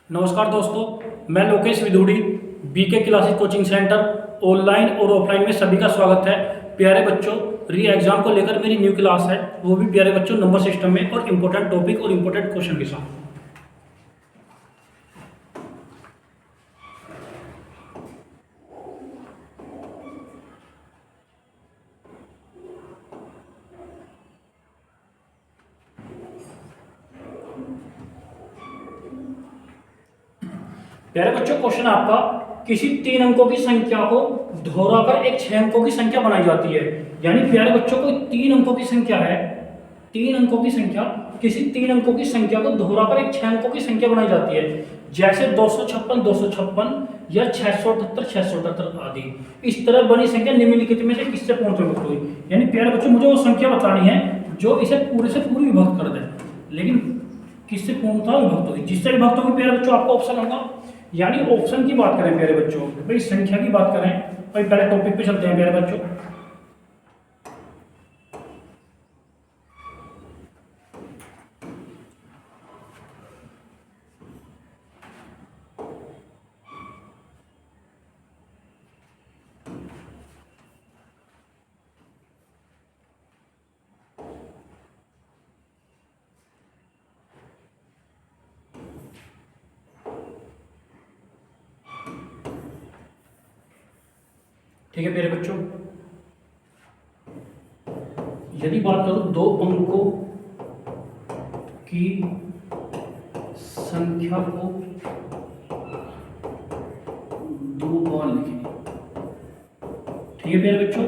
नमस्कार दोस्तों, मैं Lokesh Vidhuri BK classes coaching center online और ऑफलाइन में सभी का स्वागत है। प्यारे बच्चों, री एग्जाम को लेकर मेरी न्यू क्लास है, वो भी प्यारे बच्चों नंबर सिस्टम में और इम्पोर्टेंट टॉपिक और इम्पोर्टेंट क्वेश्चन के साथ। प्यारे बच्चों, क्वेश्चन आपका, किसी 3 अंकों की संख्या को दोहराकर एक 6 अंकों की संख्या बनाई जाती है। यानी प्यारे बच्चों को 3 अंकों की संख्या है, 3 अंकों की संख्या, किसी 3 अंकों की संख्या को दोहराकर एक 6 अंकों की संख्या बनाई जाती है, जैसे 256 256 या 678 678 आदि। इस तरह बनी संख्या निम्नलिखित में से किससे पूर्ण विभक्त हुई। यानी प्यारे बच्चों, मुझे वो संख्या बतानी है जो इसे पूरे से पूरी विभक्त कर दे, लेकिन किससे पूर्णतः विभक्त हुई। जिससे विभक्त होगी प्यारे बच्चों आपका ऑप्शन होगा। यानी ऑप्शन की बात करें प्यारे बच्चों, भाई संख्या की बात करें, भाई पहले टॉपिक पे चलते हैं प्यारे बच्चों। ठीक है प्यारे बच्चों, यदि बात करूं 2 अंकों की संख्या को 2 बार लिखें। ठीक है प्यारे बच्चों,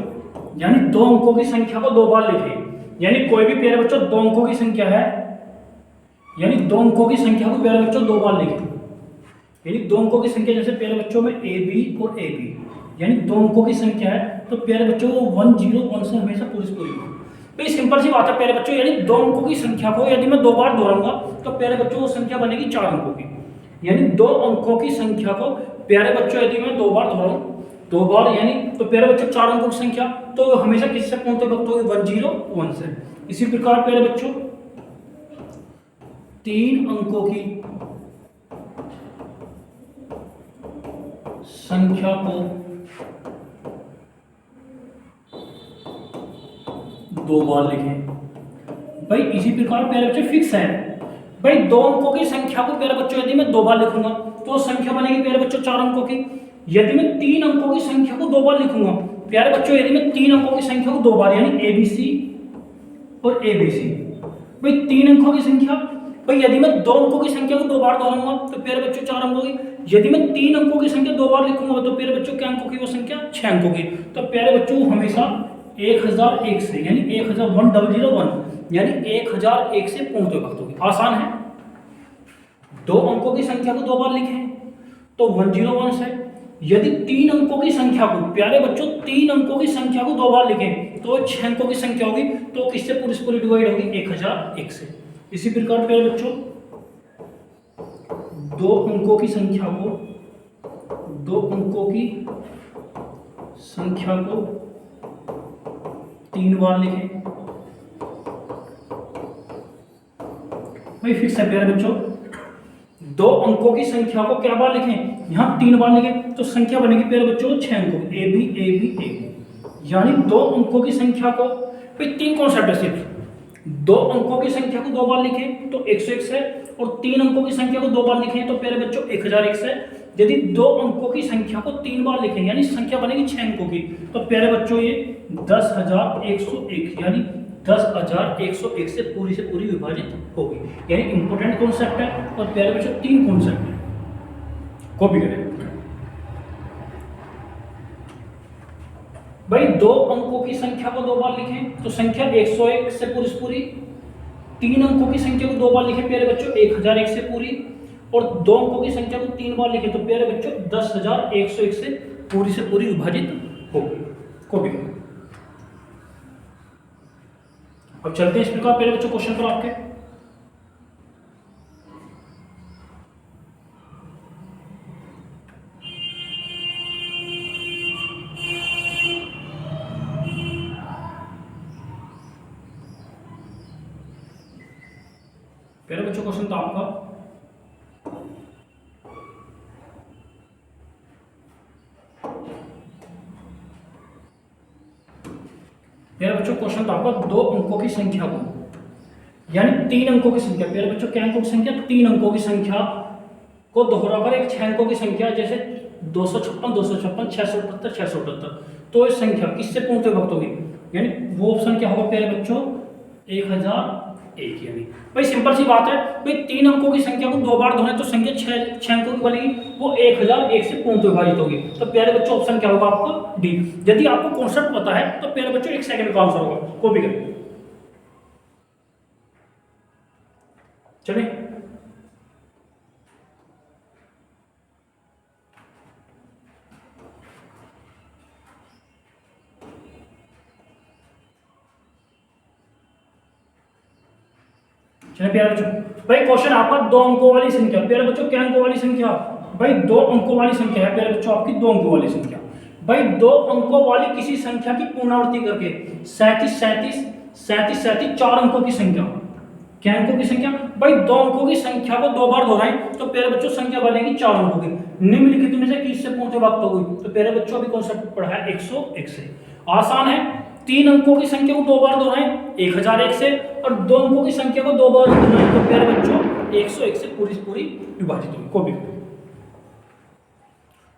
यानी 2 अंकों की संख्या को 2 बार लिखें। यानी कोई भी प्यारे बच्चों 2 अंकों की संख्या है, यानी 2 अंकों की संख्या को प्यारे बच्चों 2 बार लिखें। यानी 2 अंकों की संख्या, जैसे प्यारे बच्चों में ए बी और ए बी, यानी 2 अंकों की संख्या है, तो प्यारे बच्चों वो 101 से हमेशा पूरी पूरी हो। तो ये सिंपल सी बात है प्यारे बच्चों। यानी 2 अंकों की संख्या को यदि मैं 2 बार दोहराऊंगा तो प्यारे बच्चों वो संख्या बनेगी 4 अंकों की। यानी 2 अंकों की संख्या को प्यारे बच्चों यदि मैं 2 बार दोहराऊं, 2 बार, यानी तो प्यारे बच्चों 4 अंकों की संख्या तो हमेशा किससे पूर्ण विभक्त होगी, 101 से। इसी प्रकार प्यारे बच्चों 3 अंकों की संख्या को 2 बार लिखें। भाई इसी प्रकार प्यारे बच्चे फिक्स है, भाई 2 अंकों की संख्या को प्यारे बच्चों यदि मैं 2 बार लिखूंगा तो संख्या बनेगी प्यारे बच्चों 4 अंकों की। यदि मैं 3 अंकों की संख्या को 2 बार लिखूंगा प्यारे बच्चों, यदि मैं 3 अंकों की संख्या को 2 बार, यानी एबीसी और एबीसी, भाई 3 अंकों की संख्या, भाई यदि मैं 2 अंकों की संख्या को 2 बार दोहराऊंगा तो प्यारे बच्चों 4 अंकों की। यदि मैं 3 अंकों की संख्या 2 बार लिखूंगा तो प्यारे बच्चों क्या अंकों की वो संख्या, 6 अंकों की। तो प्यारे बच्चों हमेशा 1001 से, यानी 1001, यानी 1001 से पूर्ण विभक्त होगी। आसान है, 2 अंकों की संख्या को 2 बार लिखें तो 101 से। यदि 3 अंकों की संख्या को प्यारे बच्चों 3 अंकों की संख्या को 2 बार लिखें तो 6 अंकों की संख्या होगी, तो किससे पूरी डिवाइड होगी, 1001 से। इसी प्रकार प्यारे बच्चों 2 अंकों की संख्या को 2 अंकों की संख्या को 3 बार लिखें। भाई फिक्स है प्यारे बच्चों, 2 अंकों की संख्या को क्या बार लिखें, यहां 3 बार लिखें तो संख्या बनेगी प्यारे बच्चों 6 अंकों की, A B A B A B. यानी 2 अंकों की संख्या को, भाई 3 कॉन्सेप्ट है सिर्फ, 2 अंकों की संख्या को 2 बार लिखें तो 101 से, और 3 अंकों की संख्या को 2 बार लिखें तो प्यारे बच्चों 1001 से। यदि 2 अंकों की संख्या को 3 बार लिखें यानी संख्या बनेगी 6 अंकों की, तो प्यारे बच्चों ये 10,101, यानी 10,101 से पूरी विभाजित होगी। यानी इंपॉर्टेंट कॉन्सेप्ट है, और प्यारे बच्चों 3 कॉन्सेप्ट है, कॉपी करें। भाई 2 अंकों की संख्या को 2 बार लिखें तो संख्या 101 से पूरी, 3 अंकों की संख्या को 2 बार लिखें प्यारे बच्चों 1001 से पूरी, और 2 अंकों की संख्या को 3 बार लिखें तो प्यारे बच्चों 10,101 से पूरी विभाजित होगी। कॉपी करें। अब चलते हैं इस प्रकार प्यारे बच्चों क्वेश्चन पर आपके। प्यारे बच्चों क्वेश्चन था आपका, प्यारे बच्चों क्वेश्चन था आपका 2 अंकों की संख्या को, यानी 3 अंकों की संख्या, प्यारे बच्चों क्या अंकों की संख्या, 3 अंकों की संख्या को दोहराकर एक 6 अंकों की संख्या, जैसे 256 256 678 678, तो इस संख्या किससे पूर्ण विभक्त होगी, यानी वो ऑप्शन क्या होगा प्यारे बच्चों 1001। यानी भाई सिंपल सी बात है, भाई 3 अंकों की संख्या को 2 बार दोहराए तो संख्या 6 अंकों की बनेगी, वो 1001 से पूर्ण विभाजित होगी। तो प्यारे बच्चों ऑप्शन क्या होगा आपका डी। यदि आपको कॉन्सेप्ट पता है तो प्यारे बच्चों 1 सेकंड का आंसर होगा, कॉपी करें। चलिए चलिए प्यारे बच्चों, भाई क्वेश्चन आपका 2 अंकों वाली संख्या, प्यारे बच्चों क्या अंकों वाली संख्या, भाई 2 अंकों वाली संख्या है प्यारे बच्चों आपकी 2 अंकों वाली संख्या। भाई 2 अंकों वाली किसी संख्या की पुनरावृत्ति करके 37 37 37 37 4 अंकों की संख्या, क्या अंकों की संख्या, भाई 2 अंकों की संख्या को 2 बार दोहराएं तो प्यारे बच्चों संख्या बनेगी 4 अंकों की। निम्नलिखित में से किससे पूर्ण विभक्त होगी, तो प्यारे बच्चों अभी कॉन्सेप्ट पढ़ा है 101 से, आसान है। 3 अंकों की संख्या को 2 बार दोहराएं 1001 से, और 2 अंकों की संख्या को 2 बार दोहराएं तो प्यारे बच्चों 101 से पूरी विभाजित होगी, को भी।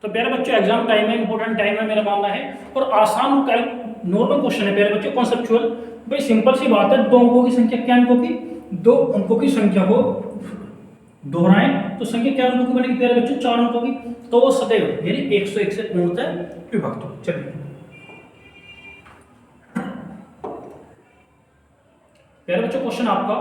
तो प्यारे बच्चों एग्जाम टाइम है, इंपॉर्टेंट टाइम है मेरा मानना है, और आसान टाइम नॉर्मल क्वेश्चन है प्यारे बच्चों, कॉन्सेप्चुअल। भाई सिंपल सी बात है, 2 अंकों की संख्या क्या अंकों की, 2 अंकों की संख्या को दोहराएं तो संख्या क्या अंकों की बनेगी प्यारे बच्चों 4 अंकों की, तो वो सदैव यानी 101 से पूर्णतः विभक्त हो। चलिए प्यारे बच्चों क्वेश्चन आपका,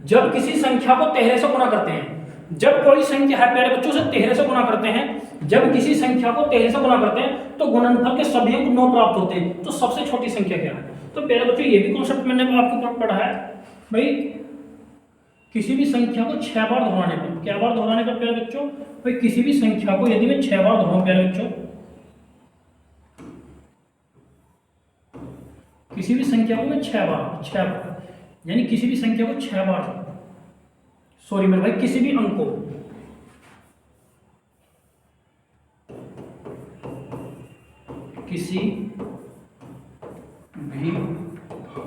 जब किसी संख्या को 13 से गुणा करते हैं, जब कोई संख्या है प्यारे बच्चों से 13 से गुणा करते हैं, जब किसी संख्या को 13 से गुणा करते हैं तो गुणनफल के सभी अंक 9 प्राप्त होते हैं, तो सबसे छोटी संख्या क्या है। तो प्यारे बच्चों ये भी कॉन्सेप्ट मैंने आपको पढ़ा है, भाई किसी भी संख्या को 6 बार दोहराने पर, क्या बार दोहराने पर प्यारे बच्चों, भाई किसी भी संख्या को यदि मैं 6 बार दोहराऊं प्यारे बच्चों, किसी भी संख्या को मैं 6 बार यानी किसी भी संख्या को 6 बार, सॉरी मेरे भाई किसी भी अंक को, किसी भी अंक को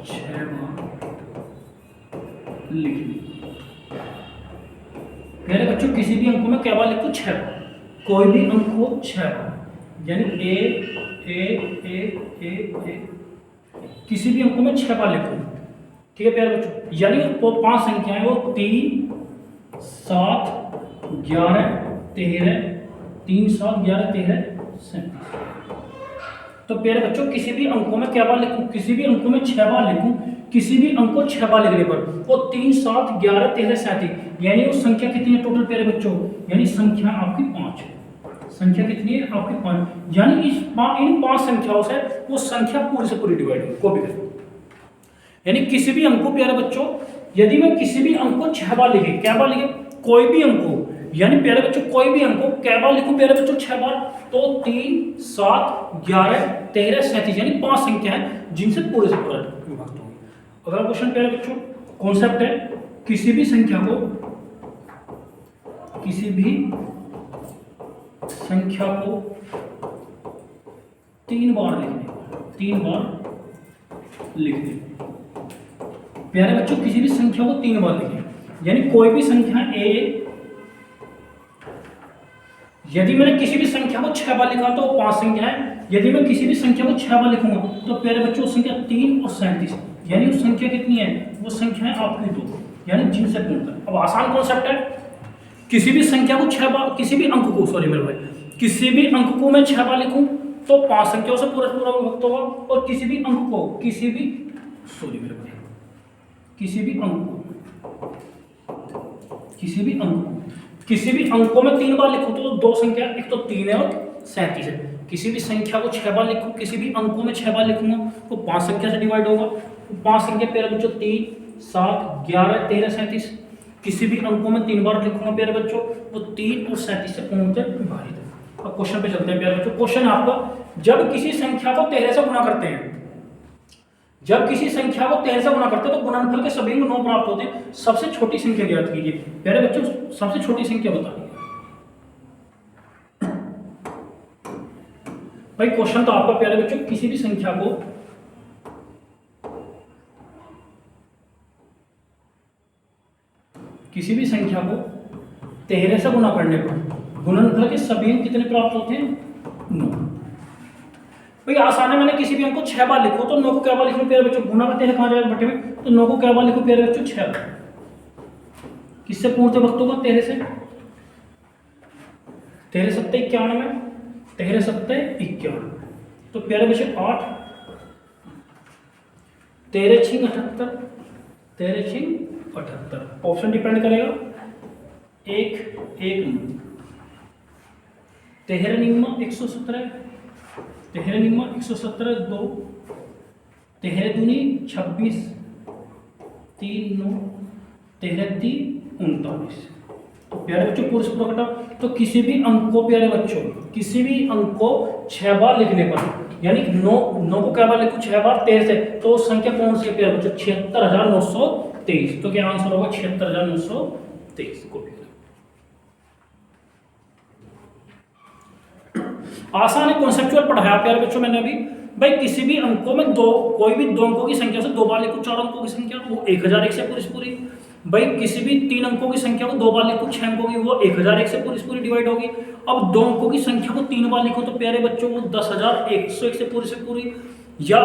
6 बार लिखिए। मेरे बच्चों किसी भी अंक को मैं क्या बार लिखूं 6 बार, कोई भी अंक को 6 बार, यानी ए किसी भी अंक को मैं 6 बार लिखूं, ठीक है प्यारे बच्चों। यानी वो 5 संख्याएं, वो 3 7 11 13 3 7 11 13 37। तो प्यारे बच्चों किसी भी अंक को मैं क्या बार लिखूं, किसी भी अंक को मैं 6 बार लिखूं, किसी भी अंक को 6 बार लिखने पर वो 3 7 11 13 37, यानी वो संख्या कितनी है टोटल प्यारे बच्चों, यानी संख्या आपकी 5 है। संख्या कितनी है आपकी 5, यानी इन 5 संख्याओं से वो संख्या पूरी से पूरी डिवाइड होगी, कॉपी करें। यानी किसी भी अंक को प्यारे बच्चों, यदि मैं किसी भी अंक को 6 बार लिखे, क्या बार लिखे, कोई भी अंक को, यानी प्यारे बच्चों कोई भी अंक को क्या बार लिखूं प्यारे बच्चों 6 बार, तो 3 7 11 13 37, यानी 5 संख्या है जिनसे पूरे से पूरा विभक्त होगी। अगला क्वेश्चन प्यारे बच्चों कॉन्सेप्ट है, किसी भी संख्या को, किसी भी संख्या को 3 बार लिखने, 3 बार लिखने, प्यारे बच्चों किसी भी संख्या को 3 बार लिखें, यानी कोई भी संख्या ए, यदि मैंने किसी भी संख्या को 6 बार लिखा तो वो 5 संख्या है, यदि मैं किसी भी संख्या को 6 बार लिखूंगा तो प्यारे बच्चों संख्या 3 और 37, यानी उस संख्या कितनी है, वो संख्या है आपकी 2, यानी जिनसे पूर्णतः। अब आसान कॉन्सेप्ट है, किसी भी संख्या को 6 बार, किसी भी अंक को, सॉरी मेरे भाई, किसी भी अंक को मैं 6 बार लिखूं तो 5 संख्याओं से पूरा पूरा विभक्त होगा, और किसी भी अंक को, किसी भी, सॉरी मेरे भाई, किसी भी अंक को, किसी भी अंक को, किसी भी अंक को मैं 3 बार लिखूं तो 2 संख्या, एक तो 3 है और 37 है। किसी भी संख्या को 6 बार लिखूं, किसी भी अंक को मैं 6 बार लिखूंगा तो 5 संख्या से डिवाइड होगा, 5 संख्या प्यारे बच्चों 3 7 11 13 37, किसी भी अंक को मैं 3 बार लिखूंगा प्यारे बच्चों, वो 3 और 37 से पूर्णतः विभाजित है। अब क्वेश्चन पे चलते हैं प्यारे बच्चों। क्वेश्चन आपका, जब किसी संख्या को 13 से गुणा करते हैं, जब किसी संख्या को 13 से गुणा करते हैं तो गुणनफल के सभी अंक 9 प्राप्त होते हैं, सबसे छोटी संख्या ज्ञात कीजिए। प्यारे बच्चों सबसे छोटी संख्या बताइए, भाई क्वेश्चन तो आपका प्यारे बच्चों, किसी भी संख्या को तेरह से गुना करने पर गुणनफल के सभी अंक कितने प्राप्त होते हैं? 9। भाई आसान है, मैंने किसी भी अंक को 6 बार लिखो तो 9 को क्या बार लिखूं प्यारे बच्चों? गुना में 13 कहाँ जाएगा बटे में, तो 9 को क्या बार लिखूं प्यारे बच्चों? 6 बार। किससे पूर्णतः भक्त होगा? 13 से। 13 सत्ते 91, 13 सत्ते 91, तो प्यारे बच्चे 8, 13 छिंग 78, 13 छिंग 78। ऑप्शन डिपेंड करेगा 1 1 13 निम्मा 117, 13 निम्मा 117 2, 13 दूनी 26, 3 9, 13 3 39। तो प्यारे बच्चों पुरुष प्रकटा, तो किसी भी अंक को प्यारे बच्चों, किसी भी अंक को 6 बार लिखने पर, यानी 9 को क्या बार लिखूं? 6 बार 13 से, तो संख्या कौन सी है प्यारे बच्चों? 76,923। तो क्या आंसर होगा? 76,923 को। आसान है, कॉन्सेप्चुअल पढ़ाया प्यारे बच्चों मैंने अभी। भाई किसी भी अंकों में कोई भी 2 अंकों की संख्या से 2 बार लिखो 4 अंकों की संख्या, वो 1001 से पूरी। भाई किसी भी 3 अंकों की संख्या को 2 बार लिखो 6 अंकों की, वो 1001 से पूरी डिवाइड होगी। अब 2 अंकों की संख्या को 3 बार लिखो तो प्यारे बच्चों वो 10,101 से पूरी। या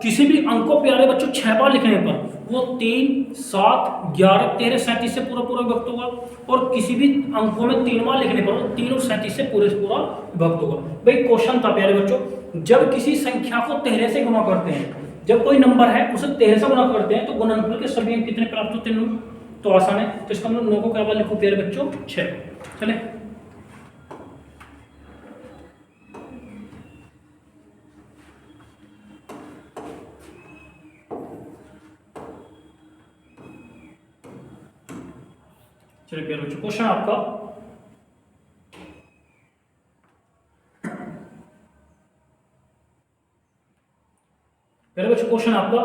किसी भी अंक को प्यारे बच्चों 6 बार लिखने पर वो 3 7 11 13 37 से पूरा विभक्त होगा। और किसी भी अंकों में 3 बार लिखने पर वो 3 और 37 से पूरा विभक्त होगा। भाई क्वेश्चन था प्यारे बच्चों, जब किसी संख्या को 13 से गुना करते हैं, जब कोई नंबर है उसे 13 से गुना करते हैं तो गुणनफल के सभी अंक कितने प्राप्त होते हैं? 9। तो आसान है, तो इसका मतलब 9 को क्या बार लिखो प्यारे बच्चों? 6। चले चलिए प्यारे बच्चों, क्वेश्चन आपका प्यारे बच्चों, क्वेश्चन आपका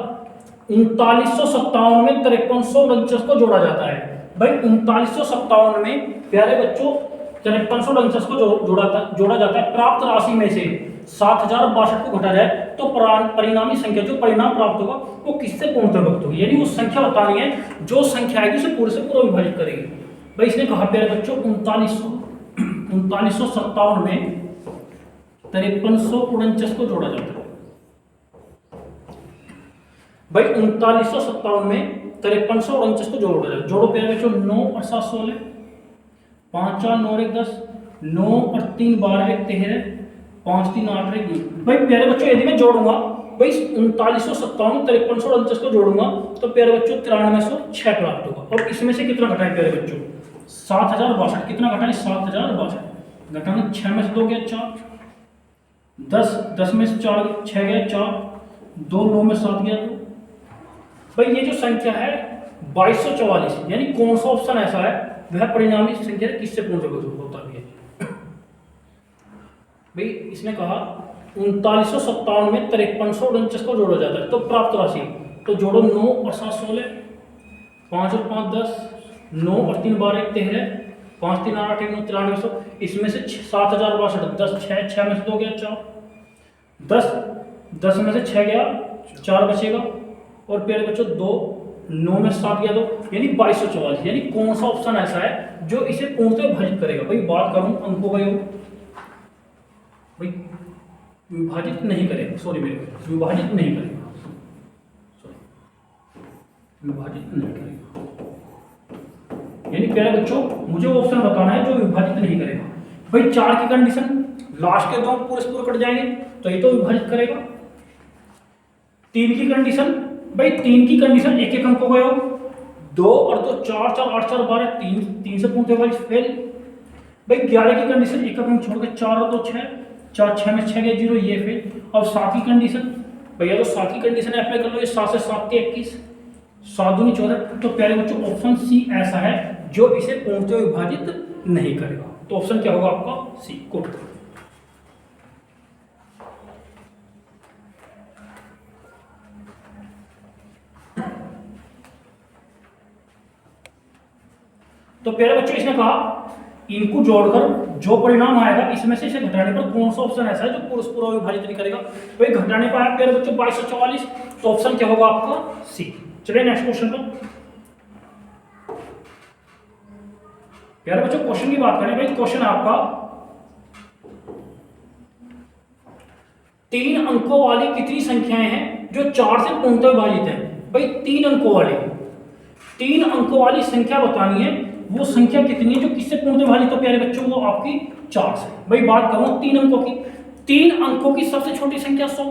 3957 में 5349 को जोड़ा जाता है। भाई 3957 में प्यारे बच्चों 5349 को जोड़ा जाता है। प्राप्त राशि में से 7062 को घटा जाए तो परिणामी संख्या, जो परिणाम प्राप्त होगा वो किससे पूर्णतः विभक्त होगी? यानी वो संख्या बतानी है, जो संख्या आएगी उसे पूरे से पूरा विभाजित करेगी। भाई इसने कहा प्यारे बच्चों 3957 में 5349 को जोड़ा जाता है। भाई 3957 में 5349 को जोड़ा जाए, जोड़ो प्यारे बच्चों। 9 और 7 16, 5 4 9 1 10, 9 और 3 12 1 13, 5 3 8 1 2। भाई प्यारे बच्चों यदि मैं जोड़ूंगा, भाई 3957 में 5349 को जोड़ूंगा तो प्यारे बच्चों 9306 प्राप्त होगा। और इसमें से कितना घटाए प्यारे बच्चों? 7062। कितना घटाए? 7062 घटाना 6 में से 2 गया 4, 10 में से 4 6 गया 4, 2 9 में 7 गया 2। भाई ये जो संख्या है 2244, यानी कौन सा ऑप्शन ऐसा है वह परिणामी संख्या किससे पूर्ण विभक्त होता है? भाई इसने कहा 3957 में 5349 को जोड़ा जाता है तो प्राप्त राशि, तो जोड़ो 9 और 7 16, 5 और 5 10, 9 और 3 12 1 13, 5 3 8 1 9 9300। इसमें से 7062 10 6 में से 2 गया 4, 10 में से 6 गया 4 बचेगा। और प्यारे बच्चों 2 9 में 7 गया 2, यानी 2244। यानी कौन सा ऑप्शन ऐसा है जो इसे पूर्णतः विभाजित करेगा? भाई बात करूं अंकों का योग, भाई विभाजित नहीं करेगा, सॉरी मेरे विभाजित नहीं करेगा, विभाजित नहीं करेगा। यानी प्यारे बच्चों मुझे ऑप्शन बताना है जो विभाजित नहीं करेगा। भाई 4 की कंडीशन, लास्ट के 2 पूरे कट जाएंगे तो ये तो विभाजित करेगा। 3 की कंडीशन, भाई 3 की कंडीशन एक एक अंकों का योग, 2 और 2 4 4 8 4 12 3 से पूछते भाई फेल। भाई 11 की कंडीशन एक अंक छोड़ के 4 और 2 6, 4 6 में 6 गया 0, ये फेल। और 7 की कंडीशन, भैया तो 7 की कंडीशन अप्लाई कर लो, ये 7 से 7 के 21, 7 दूनी 14। तो प्यारे बच्चों ऑप्शन सी ऐसा है जो इसे पूर्णतः विभाजित नहीं करेगा। तो ऑप्शन क्या होगा आपका? सी कोट। तो प्यारे बच्चों इसने कहा इनको जोड़कर जो परिणाम आएगा इसमें से इसे घटाने पर कौन सा ऑप्शन ऐसा है जो पूरा विभाजित नहीं करेगा। भाई घटाने पर आया प्यारे बच्चों 2244, तो ऑप्शन क्या होगा आपका सी। चलिए नेक्स्ट क्वेश्चन पर। प्यारे बच्चों क्वेश्चन की बात करें, भाई क्वेश्चन आपका 3 अंकों वाली कितनी संख्याएं हैं जो 4 से पूर्णतः विभाजित है। भाई 3 अंकों वाली संख्या बतानी है, वो संख्या कितनी है जो किससे पूर्णतः विभाजित हो प्यारे बच्चों, वो आपकी 4 से। भाई बात करूं 3 अंकों की, 3 अंकों की सबसे छोटी संख्या 100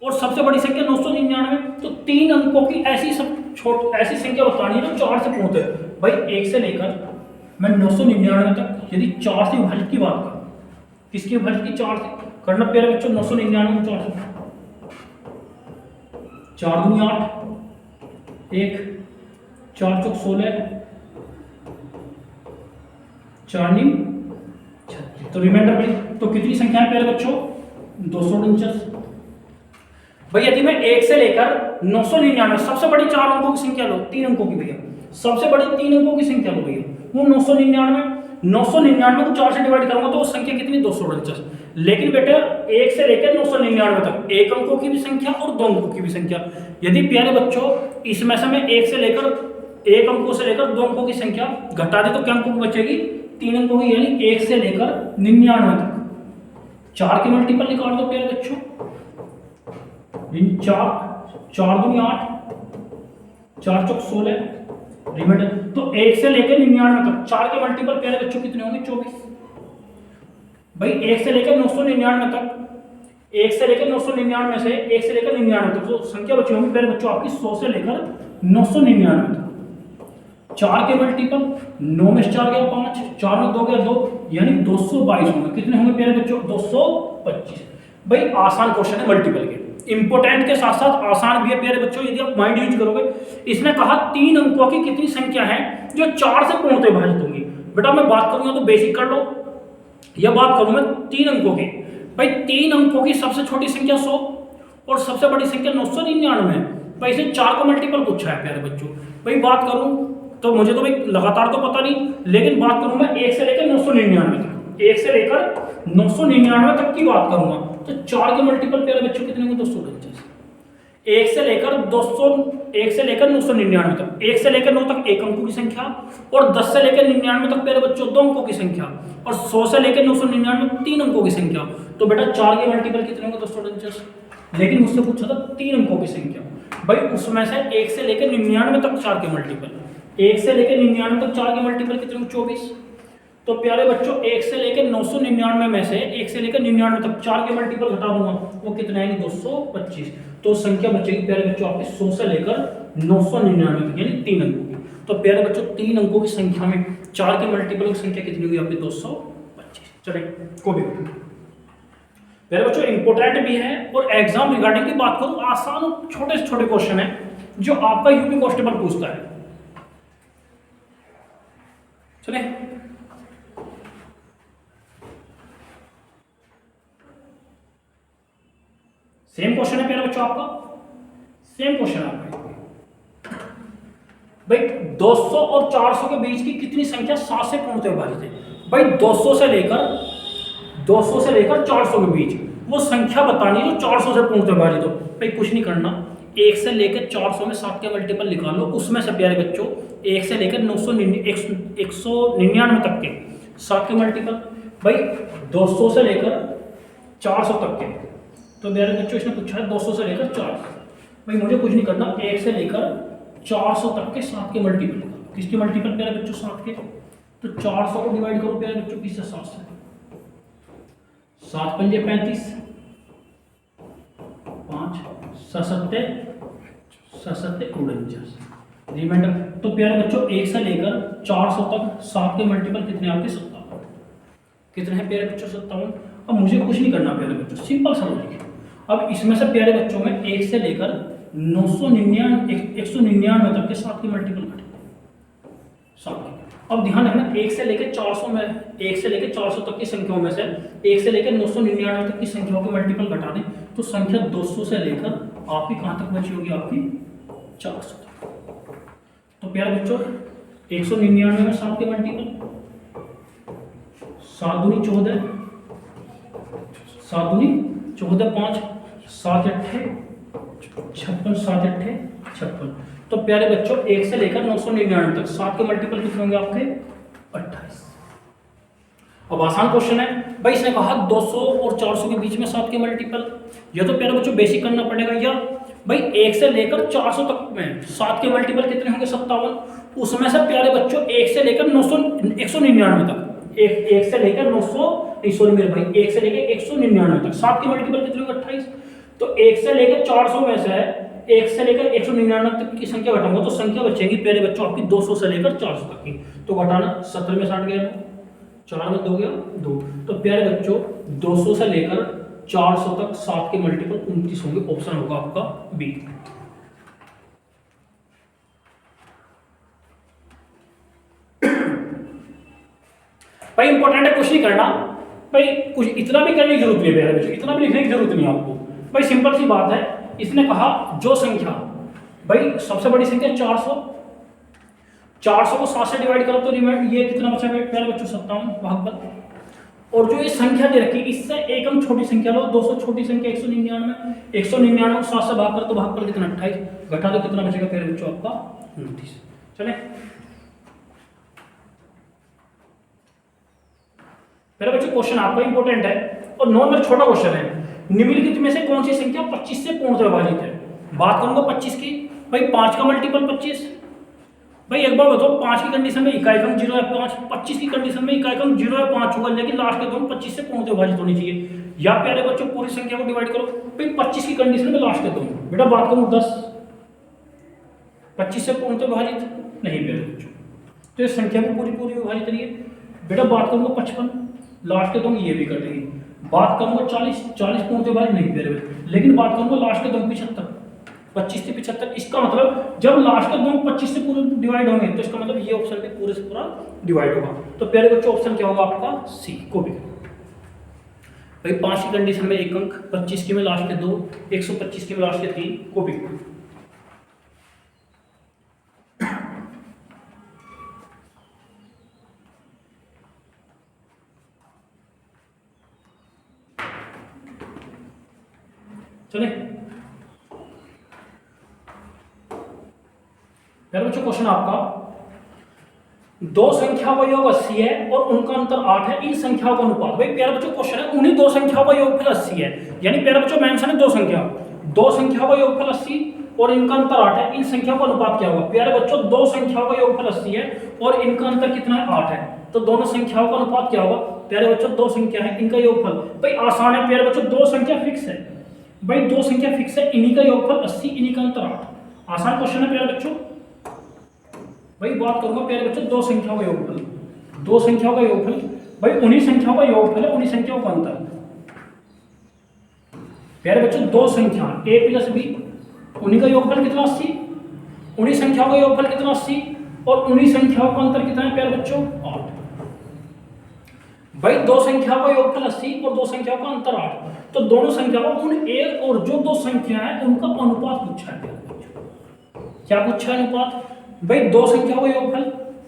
और सबसे बड़ी संख्या 999, तो 3 अंकों की ऐसी संख्या बतानी है जो 4 से पूर्णतः। भाई 1 से लेकर मैं 999 तक यदि 4 से विभाजित की बात करूं, किसकी विभाजित की 4 से करना प्यारे बच्चों, 999 को 4 से, 4 दूनी 8, 1 4 चौक 16, 4 नी 36, तो रिमाइंडर भाई तो कितनी संख्या है प्यारे बच्चों, 249। भाई यदि मैं 1 से लेकर 999 सबसे बड़ी 4 अंकों की संख्या लो, 3 अंकों की भैया, सबसे बड़ी 3 अंकों की संख्या लो भैया, वो 999 को 4 से डिवाइड करूंगा तो वो संख्या कितनी, 249। लेकिन बेटा 1 से लेकर 999 तक 1 अंकों की भी संख्या और 2 अंकों की भी संख्या, यदि प्यारे बच्चों इसमें से मैं 1 अंकों से लेकर 2 अंकों की संख्या घटा दे तो क्या अंकों की बचेगी, 3 अंकों की, यानी 1 से लेकर 99 तक 4 के मल्टीपल निकाल दो प्यारे बच्चों, 4 दूनी 8, 4 चौक 16, रिमाइंडर, तो 1 से लेकर 99 तक 4 के मल्टीपल प्यारे बच्चों कितने होंगे, 24। भाई 1 से लेकर 999 तक, 1 से लेकर 999 से 1 से लेकर 99 तक जो संख्या बची होंगी प्यारे बच्चों आपकी 100 से लेकर 999 तक, 4 के मल्टीपल, 9 में 4 गया 5, 4 में 2 गया 2, यानी 222 होंगे। कितने होंगे प्यारे बच्चों, 225। भाई आसान क्वेश्चन है मल्टीपल के, इंपोर्टेंट के साथ साथ आसान भी है प्यारे बच्चों, यदि आप माइंड यूज करोगे। इसने कहा 3 अंकों की कितनी संख्या है जो 4 से पूर्णतः विभाजित होंगी। बेटा मैं बात करूंगा तो बेसिक कर लो, यह बात करूं मैं 3 अंकों की। भाई 3 अंकों की सबसे छोटी संख्या 100 और सबसे बड़ी संख्या 999 है। भाई इसे 4 का मल्टीपल पूछा है प्यारे बच्चों। भाई बात करूं तो मुझे तो भाई लगातार तो पता नहीं, लेकिन बात करूं मैं 1 से लेकर 999 तक, 1 से लेकर 999 तक की बात करूंगा तो 4 के मल्टीपल प्यारे बच्चों कितने होंगे, 249। 1 से लेकर 999 तक, 1 से लेकर 9 तक 1 अंकों की संख्या और 10 से लेकर 99 तक प्यारे बच्चों 2 अंकों की संख्या और 100 से लेकर 999 3 अंकों की संख्या। तो बेटा 4 के मल्टीपल कितने होंगे, 249। लेकिन मुझसे पूछा था 3 अंकों की संख्या, भाई उसमें से 1 से लेकर 99 तक 4 के मल्टीपल, 1 से लेकर 99 तक 4 के मल्टीपल कितने होंगे, 24। तो प्यारे बच्चों 1 से लेकर 999 में से 1 से लेकर 99 तक 4 के मल्टीपल घटा दूंगा, वो कितना है, 225। तो संख्या बचेगी प्यारे बच्चों आपकी 100 से लेकर 999 तक, यानी 3 अंकों की। तो प्यारे बच्चों 3 अंकों की संख्या में 4 के मल्टीपल की संख्या कितनी होगी आपकी, 225। चले को भी प्यारे बच्चों इंपोर्टेंट भी है, और एग्जाम रिगार्डिंग की बात करूं आसान और छोटे से छोटे क्वेश्चन है जो आपका यूपी कांस्टेबल पूछता है। चले सेम क्वेश्चन है प्यारे बच्चों आपका, सेम क्वेश्चन है आपका। भाई 200 और 400 के बीच की कितनी संख्या 7 से पूर्णतः विभाजित है। भाई 200 से लेकर 400 के बीच वो संख्या बतानी है जो 400 से पूर्णतः विभाजित हो। भाई कुछ नहीं करना, 1 से लेकर 400 में 7 के मल्टीपल निकालो, उसमें से प्यारे बच्चों 1 से लेकर 199 तक के 7 के मल्टीपल, भाई 200 से लेकर 400 तक के, तो प्यारे बच्चों इसने पूछा है 200 से लेकर 400। भाई मुझे कुछ नहीं करना, 1 से लेकर 400 तक के 7 के मल्टीपल निकालो। किसके मल्टीपल प्यारे बच्चों, 7 के। तो 400 को डिवाइड करो प्यारे बच्चों किससे, 7 से, 7 पंजे 35, 5 सत्ते 49, रिमाइंडर। तो प्यारे बच्चों 1 से लेकर 400 तक 7 के मल्टीपल कितने आपके, 57। कितने हैं प्यारे बच्चों, 57। अब मुझे कुछ नहीं करना प्यारे बच्चों, सिंपल सा लॉजिक है। अब इसमें से प्यारे बच्चों में 1 से लेकर 199 तक के 7 के मल्टीपल घटे 7। अब ध्यान रखना 1 से लेकर 400 तक की संख्याओं में से 1 से लेकर 999 तक की संख्याओं के मल्टीपल घटा दें तो संख्या 200 से लेकर आपकी कहां तक बची होगी, आपकी 400 तक। तो प्यारे बच्चों 199 में 7 के मल्टीपल 7 दूनी 14, 7 दूनी 14, 5 7 अट्ठे 56, 7 अट्ठे 56। तो प्यारे बच्चों 1 से लेकर 999 तक 7 के मल्टीपल कितने होंगे आपके 28। अब आसान क्वेश्चन है भाई, इसने कहा 200 और 400 के बीच में 7 के मल्टीपल। ये तो प्यारे बच्चों बेसिक करना पड़ेगा। या भाई 1 से लेकर 400 तक में 7 के मल्टीपल कितने होंगे 57। उसमें से प्यारे बच्चों 1 से लेकर 199 तक, एक से लेकर 900 सॉरी मेरे भाई 1 से लेकर 199 तक 7 के मल्टीपल कितने होंगे 28। तो 1 से लेकर 400 में से 1 से लेकर 199 तक की संख्या घटाऊंगा तो संख्या बचेगी प्यारे बच्चों आपकी 200 से लेकर 400 तक की। तो घटाना 70 में 60 गया, 4 में 2 गया 2। तो प्यारे बच्चों 200 से लेकर 400 तक 7 के मल्टीपल 29 होंगे। ऑप्शन होगा आपका बी। भाई इंपॉर्टेंट है, कुछ नहीं करना भाई, कुछ इतना भी करने की जरूरत नहीं है प्यारे बच्चों, इतना भी लिखने की जरूरत नहीं है आपको। भाई सिंपल सी बात है, इसने कहा जो संख्या भाई सबसे बड़ी संख्या 400, 400 को 7 से डिवाइड करो तो रिमाइंड ये कितना बचा प्यारे बच्चों 57 भागफल। और जो ये संख्या दे रखी इससे एक हम छोटी संख्या लो, 200 छोटी संख्या 199, 199 को 7 से भाग करो तो भागफल कितना 28, घटा दो कितना बचेगा प्यारे बच्चों आपका 29। चले मेरा बच्चों क्वेश्चन आपका इंपॉर्टेंट है और नॉर्मल छोटा क्वेश्चन है। निम्नलिखित में से कौन सी संख्या 25 से पूर्णतः विभाजित है। बात करूंगा 25 की। भाई 5 का मल्टीपल 25। भाई एक बार बताओ 5 की कंडीशन में इकाई क्रम 0 है 5, 25 की कंडीशन में इकाई क्रम 0 है 5 होगा, लेकिन लास्ट के दोनों 25 से पूर्णतः विभाजित होनी चाहिए। या प्यारे बच्चों पूरी संख्या को डिवाइड करो, भाई 25 की कंडीशन में लास्ट के दोनों, बेटा बात करूं 10, 25 से पूर्णतः विभाजित नहीं प्यारे बच्चों, तो इस संख्या में पूरी पूरी विभाजित नहीं है। बेटा बात करूंगा 55, लास्ट के दोनों ये भी कर देंगे। बात करूंगा 40, 40 पूर्णतः विभाजित नहीं प्यारे बच्चों, लेकिन बात करूंगा लास्ट के दोनों 75, 25 से 75। इसका मतलब जब लास्ट के दोनों 25 से पूरे डिवाइड होंगे तो इसका मतलब ये ऑप्शन भी पूरे से पूरा डिवाइड होगा। तो प्यारे बच्चों ऑप्शन क्या होगा आपका सी को भी। भाई 5 की कंडीशन में एक अंक, 25 की में लास्ट के 2, 125 की में लास्ट के 3 को भी। चले मेरा बच्चों क्वेश्चन आपका, दो संख्याओं का योग 80 है और उनका अंतर 8 है, इन संख्याओं का अनुपात। भाई प्यारे बच्चों क्वेश्चन है उन्हीं दो संख्याओं का योगफल 80 है, यानी प्यारे बच्चों मेंशन है दो संख्याओं का योगफल 80 और इनका अंतर 8 है, इन संख्याओं का अनुपात क्या होगा। प्यारे बच्चों दो संख्याओं का योगफल 80 है और इनका अंतर कितना है 8 है, तो दोनों संख्याओं का अनुपात क्या होगा। प्यारे बच्चों दो संख्या है इनका योगफल, भाई आसान है प्यारे बच्चों, दो संख्या फिक्स है, भाई दो संख्या फिक्स है, इन्हीं का योगफल 80 इन्हीं का अंतर 8। आसान क्वेश्चन है प्यारे बच्चों। भाई बात करूंगा प्यारे बच्चों दो संख्याओं का योगफल, दो संख्याओं का योगफल, भाई उन्हीं संख्याओं का योगफल है उन्हीं संख्याओं का अंतर। प्यारे बच्चों दो संख्या a प्लस b, उन्हीं का योगफल कितना 80, उन्हीं संख्याओं का योगफल कितना 80 और उन्हीं संख्याओं का अंतर कितना है प्यारे बच्चों 8। भाई दो संख्याओं का योगफल 80 और दो संख्याओं का अंतर 8, तो दोनों संख्याओं उन a और जो दो संख्या है उनका अनुपात पूछा है प्यारे बच्चों। क्या पूछा है अनुपात। भाई दो संख्याओं का योगफल,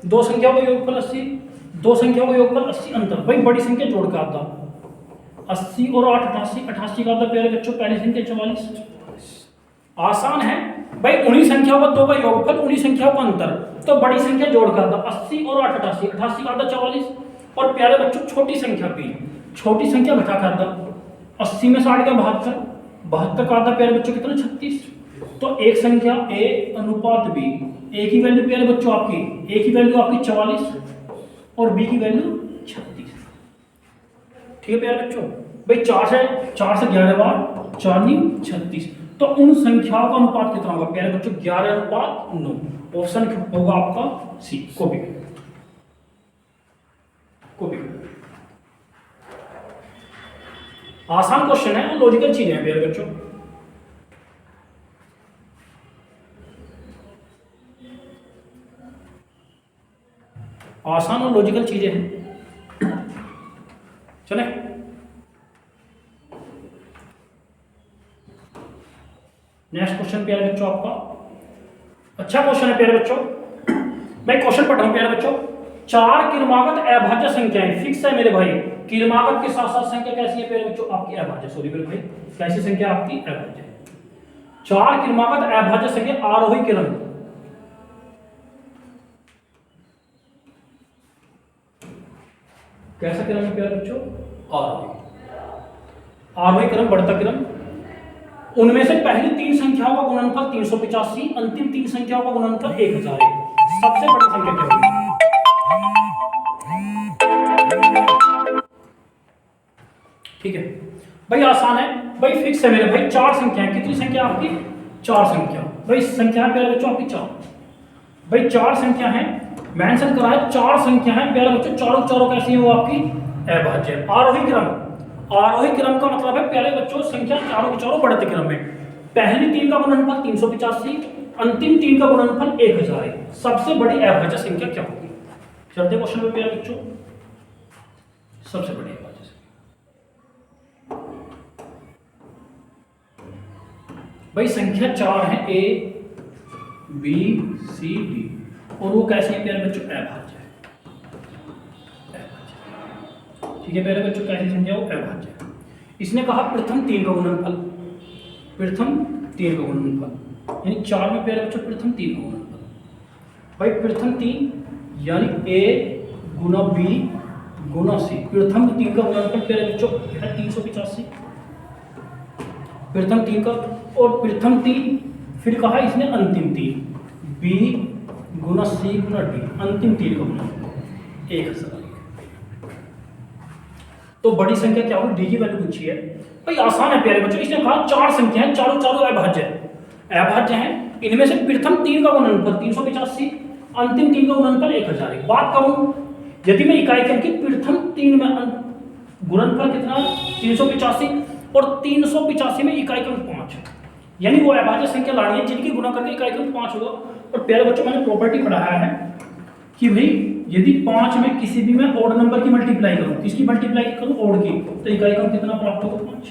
दो संख्याओं का योगफल 80, दो संख्याओं का योगफल 80 अंतर, भाई बड़ी संख्या जोड़ के आता 80 और 8 88, 88 का आता प्यारे बच्चों पहली संख्या 44। आसान है भाई, उन्हीं संख्याओं का दो का योगफल उन्हीं संख्याओं का अंतर, तो बड़ी संख्या जोड़ के आता 80 और 8 88, 88 का आता 44 और प्यारे बच्चों छोटी संख्या भी, छोटी संख्या घटा के आता 80 में 60 का 72, 72 का आता प्यारे बच्चों कितना 36। तो एक संख्या a अनुपात b, a की वैल्यू प्यारे बच्चों आपकी, a की वैल्यू आपकी 44 और b की वैल्यू 36। ठीक है प्यारे बच्चों। भाई 4 से 11 बार 4 नहीं 36, तो उन संख्याओं का अनुपात कितना होगा प्यारे बच्चों 11 अनुपात 9। ऑप्शन होगा आपका सी को भी। आसान क्वेश्चन है, लॉजिकल चीजें हैं प्यारे बच्चों। आसान और लॉजिकल चीजें हैं। चले नेक्स्ट क्वेश्चन प्यारे बच्चों आपका अच्छा क्वेश्चन है प्यारे बच्चों। मैं क्वेश्चन पढ़ रहा हूं प्यारे बच्चों। चार क्रमागत अभाज्य संख्याएं फिक्स है मेरे भाई। क्रमागत के साथ साथ संख्या कैसी है मेरे बच्चों आपकी अभाज्य, सॉरी मेरे भाई कैसी संख्या आपकी अभाज्य है। चार क्रमागत अभाज्य संख्या आरोही क्रम, कैसा क्रम है प्यारे बच्चों आरोही क्रम बढ़ता क्रम। उनमें से पहली तीन संख्याओं का गुणनफल 385, अंतिम तीन संख्याओं का गुणनफल 1000 है। सबसे बड़ी संख्या क्या होगी? ठीक है भाई, आसान है भाई, फिक्स है मेरे भाई। चार संख्याएं, कितनी संख्या आपकी? चार संख्या भाई। संख्या प्यारे बच्चों आपकी चार, भाई चार संख्या है, मेंशन करा है चार संख्या है प्यारे बच्चों। चारों चारों कैसी है वो आपकी अभाज्य। आरोही क्रम, आरोही क्रम का मतलब है प्यारे बच्चों संख्या चारों के चारों बढ़ते क्रम में। पहली तीन का गुणनफल 385, अंतिम तीन का गुणनफल 1000 है। सबसे बड़ी अभाज्य संख्या क्या होगी? चलते क्वेश्चन में प्यारे बच्चों, सबसे बड़ी अभाज्य संख्या भाई संख्या चार है, ए बी सी डी, और वो कैसे है प्यारे बच्चों? अभाज्य है। ठीक है प्यारे बच्चों, कैसी संख्या? वो अभाज्य है। इसने कहा प्रथम तीन का गुणनफल, प्रथम तीन का गुणनफल यानी चार में प्यारे बच्चों प्रथम तीन का गुणनफल। भाई प्रथम तीन यानी ए गुना बी गुना सी, प्रथम तीन का गुणनफल प्यारे बच्चों है 385, प्रथम तीन का। और प्रथम तीन फिर कहा इसने अंतिम तीन, बी गुना सी गुना डी, अंतिम तीन का गुणनफल 1000। तो बड़ी संख्या क्या होगी? डी की वैल्यू पूछी है भाई, आसान है प्यारे बच्चों। इसने कहा चार संख्या है, चारों चारों अभाज्य है, अभाज्य हैं। इनमें से प्रथम तीन का गुणनफल 385, अंतिम तीन का गुणनफल 1000। बात करूं यदि मैं इकाई क्रम की प्रथम तीन में गुणनफल कितना? 385, और 385 में इकाई क्रम 5, यानी वो अभाज्य संख्या लानी है जिनकी गुणा करके इकाई क्रम 5 होगा। और प्यारे बच्चों मैंने प्रॉपर्टी पढ़ाया है कि भाई यदि 5 में किसी भी मैं ओड नंबर की मल्टीप्लाई करूं, किसकी मल्टीप्लाई करूं? ओड की, तो इकाई क्रम कितना प्राप्त होगा? 5।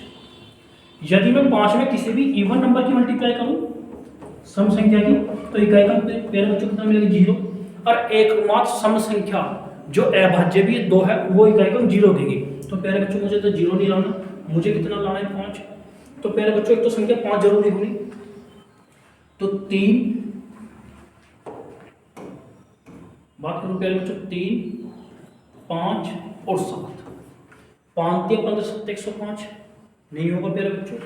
यदि मैं 5 में किसी भी इवन नंबर की मल्टीप्लाई करूं, सम संख्या की, तो इकाई क्रम प्यारे बच्चों कितना मिलेगी? 0। और एकमात्र सम संख्या जो अभाज्य भी 2 है वो इकाई क्रम 0 देगी। तो प्यारे बच्चों मुझे तो 0 नहीं लाना, मुझे कितना लाना है? 5। तो प्यारे बच्चों एक तो संख्या 5 जरूरी होगी, तो 3, बात करूं प्यारे बच्चों 3, 5 और 7, 5 या 15 7 105 नहीं होगा प्यारे बच्चों।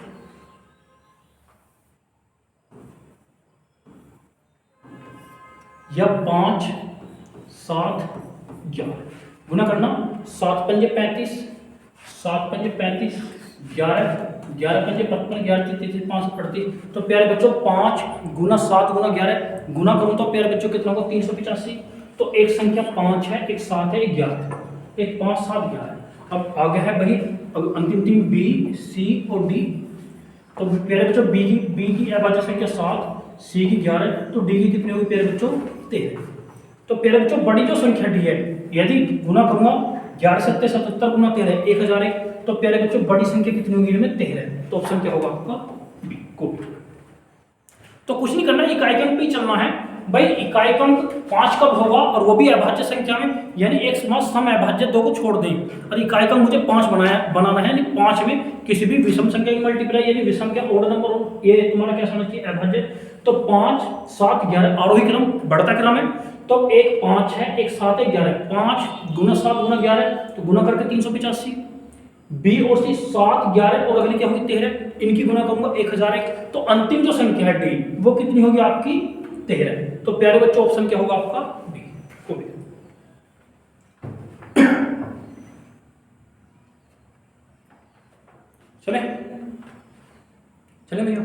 या 5 7 11 गुना करना, 7 पंजे 35, 7 पंजे 35, 11 11 पंजे 55, 11 33 5 38। तो प्यारे बच्चों 5 गुना 7 गुना 11 गुना करूं तो प्यारे बच्चों कितना होगा? 385। तो एक संख्या 5 है, एक 7 है, एक 11 है, एक 5 7 11। अब आगे है भाई अंतिम तीन बी सी और डी। तो प्यारे बच्चों बी की अभाज्य संख्या 7, सी की 11, तो डी की कितनी होगी प्यारे बच्चों? 13। तो प्यारे बच्चों बड़ी जो संख्या डी है, यदि गुना करूंगा 11 7 77 गुना 13 1001, तो प्यारे बच्चों बड़ी संख्या कितनी होगी इनमें? 13। तो ऑप्शन क्या होगा आपका? बी को। तो कुछ नहीं करना, इकाई क्रम पे ही चलना है भाई। इकाई क्रम 5 कब होगा? और वो भी अभाज्य संख्या में, यानी एक सम अभाज्य 2 को छोड़ दें, और इकाई क्रम मुझे 5 बनाना है, यानी 5 में किसी भी विषम संख्या की मल्टीप्लाई, यानी विषम क्या ओड नंबर, ये तुम्हारा क्या समझ चाहिए? अभाज्य। तो 5 7 11 आरोही क्रम बढ़ता क्रम है। तो एक 5 है, एक 7 है, 11, 5 गुना 7 गुना 11, तो गुना करके 385। बी और सी 7 11 और अगली क्या होगी? 13, इनकी गुना करूंगा 1001। तो अंतिम जो संख्या है डी वो कितनी होगी आपकी? 13। तो प्यारे बच्चों ऑप्शन क्या होगा आपका? बी को भी। चले चले भैया,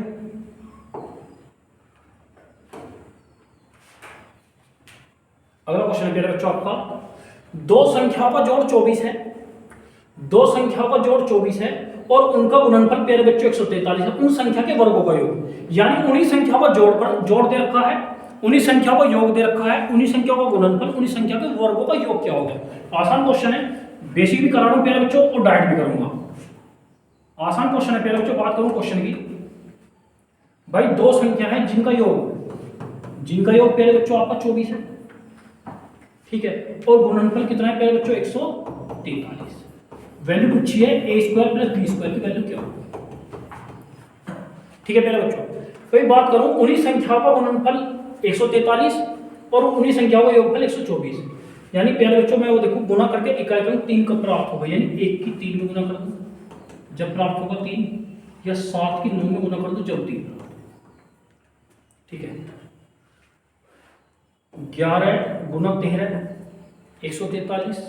अगला क्वेश्चन है प्यारे बच्चों आपका, दो संख्याओं का जोड़ 24 है, दो संख्याओं का जोड़ 24 है और उनका गुणनफल प्यारे बच्चों 143 है। उन संख्या के वर्गों का योग, यानी उन्हीं संख्याओं का जोड़ दे रखा है, उन्हीं संख्याओं का योग दे रखा है, उन्हीं संख्याओं का गुणनफल, उन्हीं संख्या के वर्गों का योग क्या होगा? आसान क्वेश्चन है, बेसिक भी करा रहा हूं प्यारे बच्चों और डायरेक्ट भी करूंगा। आसान क्वेश्चन है प्यारे बच्चों। बात करूं क्वेश्चन की, भाई दो संख्या है जिनका योग प्यारे बच्चों आपका 24 है, ठीक है, और गुणनफल कितना है प्यारे बच्चों 143। वैल्यू पूछी है a square plus b square की वैल्यू क्या होगी। ठीक है प्यारे बच्चों, तो बात करूं उन्हीं संख्याओं का गुणनफल 143 और उन्हीं संख्याओं का योगफल 124, यानी प्यारे बच्चों मैं वो देखो गुना करके इकाई अंक 3 कब प्राप्त होगा, यानी 1 की 3 में गुना कर दूं जब प्राप्त होगा 3, या 7 की 9 में गुना कर दूं जब 3। ठीक है, 11 गुना 13 143,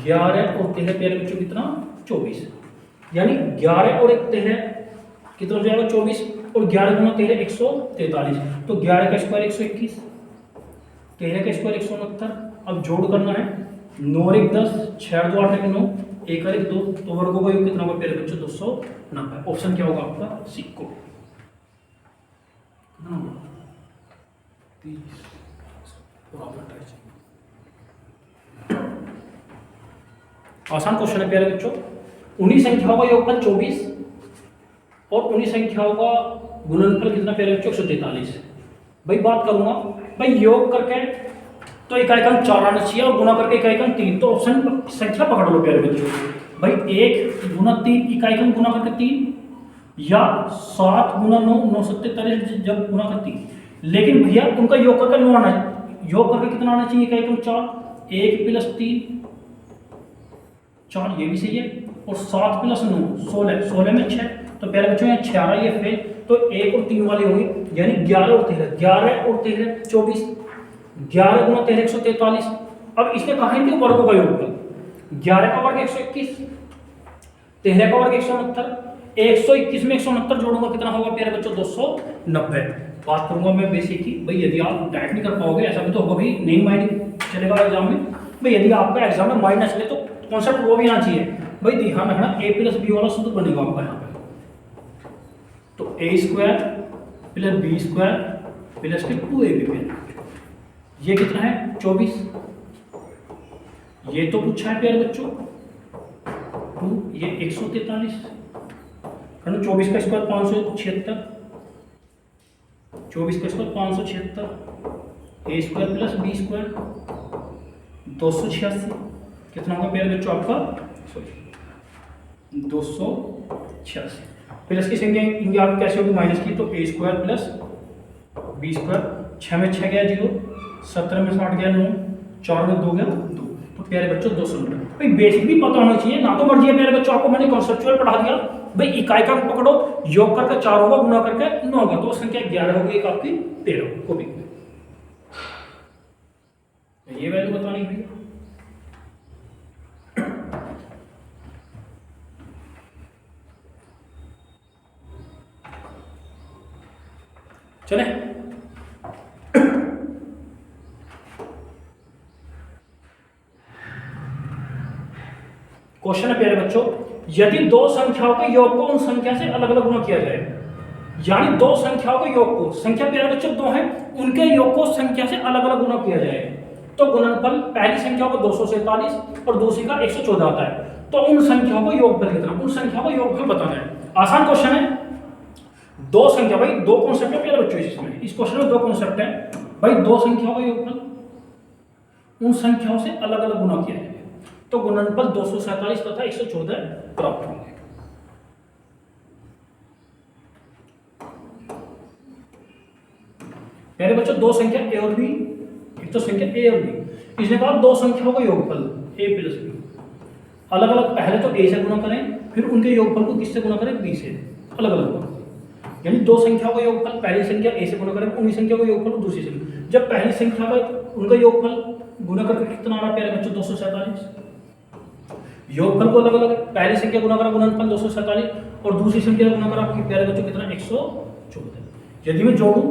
11 और 13 प्यारे बच्चों कितना 24, यानी 11 और 13 कितना हो जाएगा 24, और 11 गुना 13 143, तो 11 का स्क्वायर 121, 13 का स्क्वायर 169। अब जोड़ करना है, 9 और 1 10, 6 और 2 8 9, 1 और 1 2, तो वर्गों का योग कितना होगा प्यारे बच्चों 290। ऑप्शन क्या होगा आपका सी को। आसान क्वेश्चन है प्यारे बच्चों। उन्हीं संख्याओं का योगफल 24 और उन्हीं संख्याओं का गुणनफल कितना प्यारे बच्चों 143। भाई बात करूंगा, भाई योग करके तो इकाई अंक 4 आना चाहिए और गुना करके इकाई अंक 3, तो ऑप्शन संख्या पकड़ लो प्यारे बच्चों। भाई 1 गुना 3 इकाई अंक गुना करके 3, या 7 गुना 9 9 47 जब गुना करके 3, लेकिन भैया उनका योग करके 9 आना, योग करके कितना आना चाहिए इकाई अंक 4, 1 प्लस 3 4, ये भी सही है, और 7 प्लस 9 16, 16 में 6, तो प्यारे बच्चों यहाँ 6 आ रहा है ये फेल, तो 1 और 3 वाली होगी, यानी 11 और 13, 11 और 13 24, 11 गुना 13 143। अब इसने कहा है कि वर्गों का योगफल, 11 का वर्ग 121, 13 का वर्ग 169, 121 में 169 जोड़ूंगा कितना होगा प्यारे बच्चों 290। बात करूंगा मैं बेसिक की, भाई यदि आप डायरेक्ट नहीं कर पाओगे, ऐसा भी तो होगा भाई नहीं माइंड चलेगा एग्जाम में, भाई यदि आपका एग्जाम में माइंड ना चले तो कॉन्सेप्ट वो भी आना चाहिए। भाई ध्यान रखना a प्लस बी वाला सूत्र बनेगा आपका यहाँ पे, तो a square plus b square plus के 2ab, ये कितना है 24, ये तो पूछा है प्यारे बच्चों 2, ये 143, 24 का स्क्वायर 576, 24 का square 576, a square plus b square 286, कितना होगा प्यारे बच्चों आपका 286। प्लस की संख्या इनकी आप कैसे होगी माइनस की, तो a square plus b square, 6 में 6 गया 0, 17 में 60 गया 9, 4 में 2 गया 2, तो प्यारे बच्चों 290। भाई बेसिक भी पता होना चाहिए, ना तो मर्जी है प्यारे बच्चों आपको मैंने कॉन्सेप्चुअल पढ़ा दिया, भाई इकाई का पकड़ो, योग करके 4 होगा गुना करके 9 होगा, तो संख्या 11 होगी, एक आपकी 13 को भी ये वैल्यू बतानी भैया। चले क्वेश्चन है प्यारे बच्चों, यदि दो संख्याओं के योग को उन संख्या से अलग अलग गुना किया जाए, यानी दो संख्याओं के योग को, संख्या प्यारे बच्चों 2 है, उनके योग को संख्या से अलग अलग गुना किया जाए, तो गुणनफल पहली संख्या को 247 और दूसरी का 114 आता है, तो उन संख्याओं का योगफल कितना, उन संख्याओं का योगफल बताना है। आसान क्वेश्चन है, दो संख्या, भाई दो कॉन्सेप्ट है प्यारे बच्चों इसमें, इस क्वेश्चन में दो कॉन्सेप्ट है, भाई दो संख्याओं का योगफल उन संख्याओं से अलग अलग गुना किया जाए, तो गुणनफल 247 तथा 114 प्राप्त होंगे। प्यारे बच्चों दो संख्या a और b, एक तो संख्या a और b, इसने कहा दो संख्याओं का योगफल a प्लस b, अलग अलग पहले तो a से गुना करें, फिर उनके योगफल को किससे गुना करें b से, अलग अलग गुना, यानी दो संख्याओं का योगफल पहली संख्या a से गुना करें, उन्हीं संख्या का योगफल दूसरी संख्या, जब पहली संख्या का उनका योगफल गुना करके कितना आ रहा है प्यारे बच्चों 247, योगफल को अलग अलग, पहली संख्या गुना करा गुणनफल 247 और दूसरी संख्या गुना करा आपके प्यारे बच्चों कितना 114। यदि मैं जोड़ूं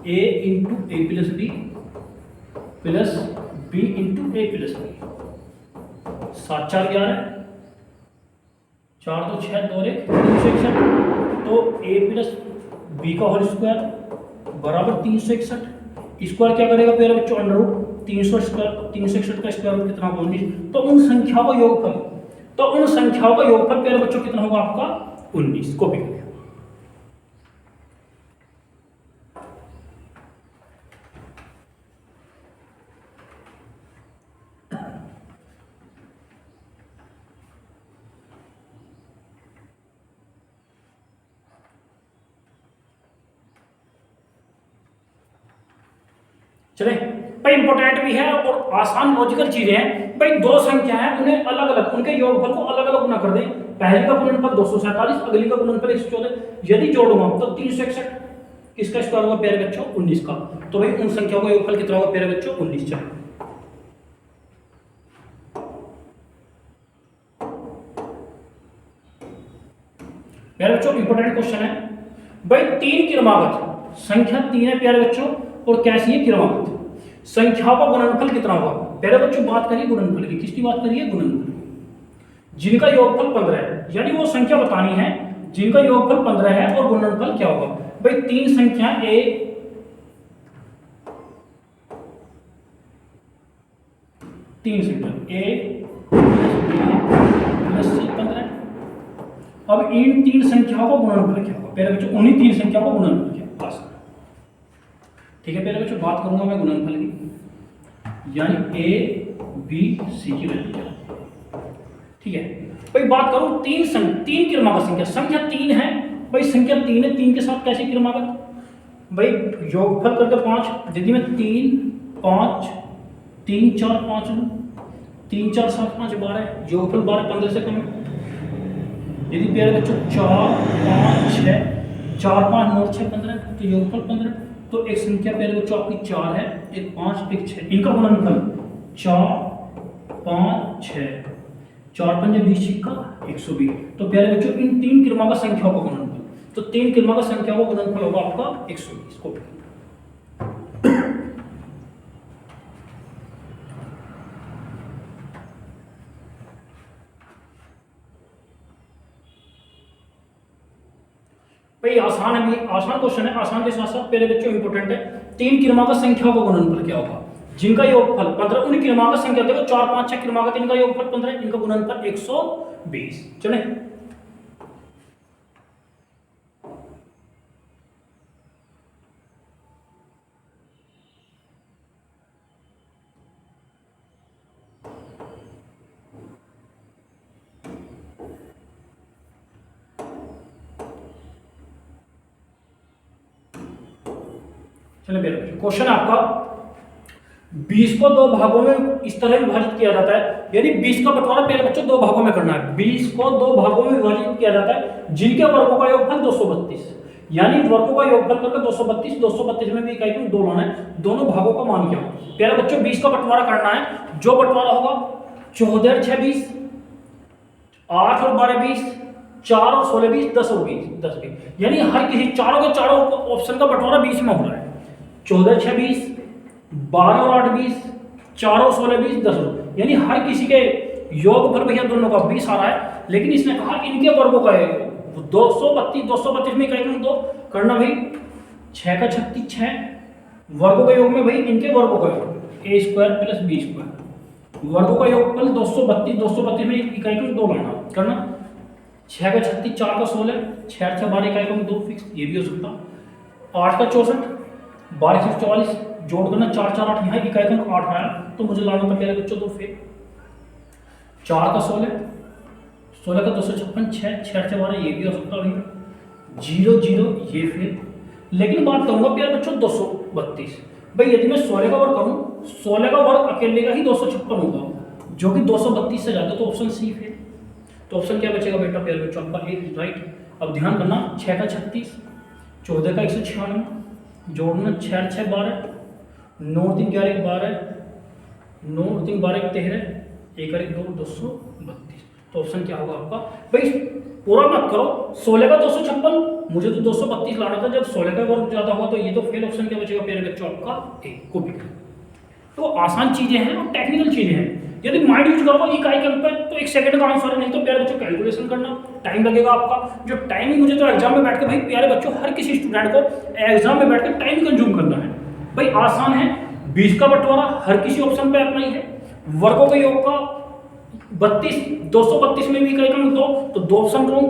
a into a plus b plus b into a plus b, 7 4 11, 4 2 6 2 1 361, तो a प्लस बी का होल स्क्वायर बराबर 361, स्क्वायर क्या करेगा प्यारे बच्चों अंडर रूट 361 का स्क्वायर रूट कितना होगा 19, तो उन संख्याओं का योगफल, तो उन संख्याओं का योगफल प्यारे बच्चों कितना होगा आपका 19। कॉपी करें, चले भाई, इंपॉर्टेंट भी है और आसान लॉजिकल चीजें हैं भाई। दो संख्या है, उन्हें अलग अलग, उनके योगफल को अलग अलग गुना कर दें। पहले का गुणनफल 247, अगली का गुणनफल 114। यदि जोड़ूंगा तो 361। किसका स्क्वायर होगा प्यारे बच्चों? 19 का। तो भाई उन संख्याओं का योगफल कितना होगा प्यारे बच्चों? 19। चलो प्यारे बच्चों, इंपॉर्टेंट क्वेश्चन है भाई। तीन क्रमागत संख्या, तीन है प्यारे बच्चों, और कैसी है? क्रमागत। संख्याओं का गुणनफल कितना होगा प्यारे बच्चों? बात करिए गुणनफल की। किसकी बात करिए? गुणनफल। जिनका योगफल 15 है, यानी वो संख्या बतानी है जिनका योगफल 15 है और गुणनफल क्या होगा भाई? तीन संख्या ए, तीन संख्या ए प्लस सी 15। अब इन तीन संख्याओं का गुणनफल क्या होगा प्यारे बच्चों? उन्हीं तीन संख्याओं का गुणनफल क्या होगा? ठीक है प्यारे बच्चों, बात करूंगा मैं गुणनफल की, यानी ए बी सी की वैल्यू। ठीक है भाई, बात करूं तीन क्रमागत संख्या। संख्या तीन है भाई, संख्या तीन है, तीन के साथ कैसी क्रमागत भाई? योगफल करके 5, यदि मैं 3 5 3 4 5 लूं, 3 4 7 5 12, योगफल 12 15 से कम है। यदि प्यारे बच्चों 4 5 6 4 5 9 6 15, तो योगफल 15। तो एक संख्या प्यारे बच्चों आपकी 4 है, एक 5 एक 6, इनका गुणनफल 4 5 6, 4 पंजे 20 का 120। तो प्यारे बच्चों इन तीन क्रमागत संख्याओं का गुणनफल, तो तीन क्रमागत संख्याओं का गुणनफल होगा आपका 120। कॉपी भाई, आसान है, आसान क्वेश्चन है। आसान के साथ साथ प्यारे बच्चों इंपॉर्टेंट है। तीन क्रमागत संख्याओं का गुणनफल क्या होगा जिनका योगफल 15? उन क्रमागत संख्या देखो 4 5 6 क्रमागत, इनका योगफल 15, इनका गुणनफल 120। चले क्वेश्चन आपका 20 को दो भागों में इस तरह विभाजित किया जाता है, यानी 20 का बंटवारा मेरे बच्चों दो भागों में करना है। 20 को दो भागों में विभाजित किया जाता है जिनके वर्गों का योगफल 232, यानी वर्गों का योगफल करके 232, 232 में भी इकाई को 2 लाना है। दोनों भागों का मान क्या हो प्यारे बच्चों? 20 का बंटवारा करना है, जो बंटवारा होगा 14 और 6 20, 8 और 12 20, 4 और 16 20, 10 और 20 10 20, यानी हर किसी चारों के चारों ऑप्शन का बंटवारा 20 में हो रहा है। 14 6 20, 12 और 8 20, 4 और 16 20, 10 और, यानी हर किसी के योगफल भैया दोनों का 20 आ रहा है। लेकिन इसने कहा इनके वर्गों का 232 में इकाई दो करना भाई, 6 का 36 6 वर्गों का योग में भाई इनके वर्गों का योग ए स्क्वायर प्लस बी स्क्वायर, वर्गों का योगफल 232 में इकाई को 2 लाना करना। 6 का 36 4 का 16, 6 6 12 इकाई को 2 फिक्स, ये भी हो सकता। 8 का 64, 12 से 44 जोड़ करना, 4 4 8, यहाँ इकाई का 8 आया, तो मुझे लाना था प्यारे बच्चों 2 फिर। 4 का 16, 16 का 256, 6 6 से 12, ये भी हो सकता है। 0 0 ये फिर, लेकिन बात करूंगा प्यारे बच्चों 232 भाई। यदि मैं 16 का वर्ग करूं, 16 का वर्ग अकेले का ही 256 होगा, जो कि 232 से ज्यादा, तो ऑप्शन सी फिर। तो ऑप्शन क्या बचेगा बेटा प्यारे बच्चों आपका ए, राइट। अब ध्यान करना, 6 का 36, 14 का 196 जोड़ना, 6 6 12, 9 3 11 12, 9 3 12 13, 1 1 2 232। तो ऑप्शन क्या होगा आपका भाई? पूरा मत करो, 16 का 256, मुझे तो 232 लाना था। जब 16 का वर्ग ज्यादा होगा तो ये तो फेल। ऑप्शन क्या बचेगा प्यारे बच्चों आपका ए, कॉपी करें। तो आसान चीजें हैं और टेक्निकल चीजें हैं। यदि माइंड यूज करोगे इकाई के अंक पे तो 1 सेकंड का आंसर है, नहीं तो प्यारे बच्चों कैलकुलेशन करना टाइम लगेगा आपका। जो टाइम ही मुझे तो एग्जाम में बैठ के भाई प्यारे बच्चों हर किसी स्टूडेंट को एग्जाम में बैठ के टाइम कंज्यूम करना है भाई। आसान है, 20 का बंटवारा हर किसी ऑप्शन पे अपना ही है। वर्गों के योग का 32, 232 में भी इकाई का अंक 2, तो 2 ऑप्शन रॉन्ग,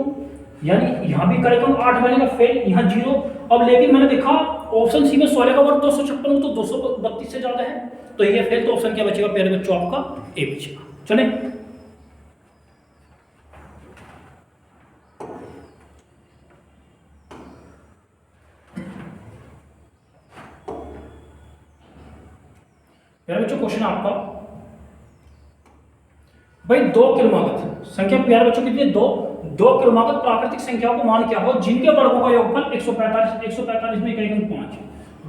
यानी यहाँ भी इकाई का अंक 8 बनेगा फेल, यहाँ 0। अब लेकिन मैंने देखा ऑप्शन सी में 16 का वर्ग 256, तो 232 से ज्यादा है, तो ये फेल। तो ऑप्शन क्या बचेगा प्यारे बच्चों आपका ए बचेगा। चले प्यारे बच्चों क्वेश्चन आपका, भाई दो क्रमागत संख्या, प्यारे बच्चों कितनी, दो क्रमागत प्राकृतिक संख्याओं को मान क्या हो जिनके वर्गों का योगफल 145 में इकाई गुण 5।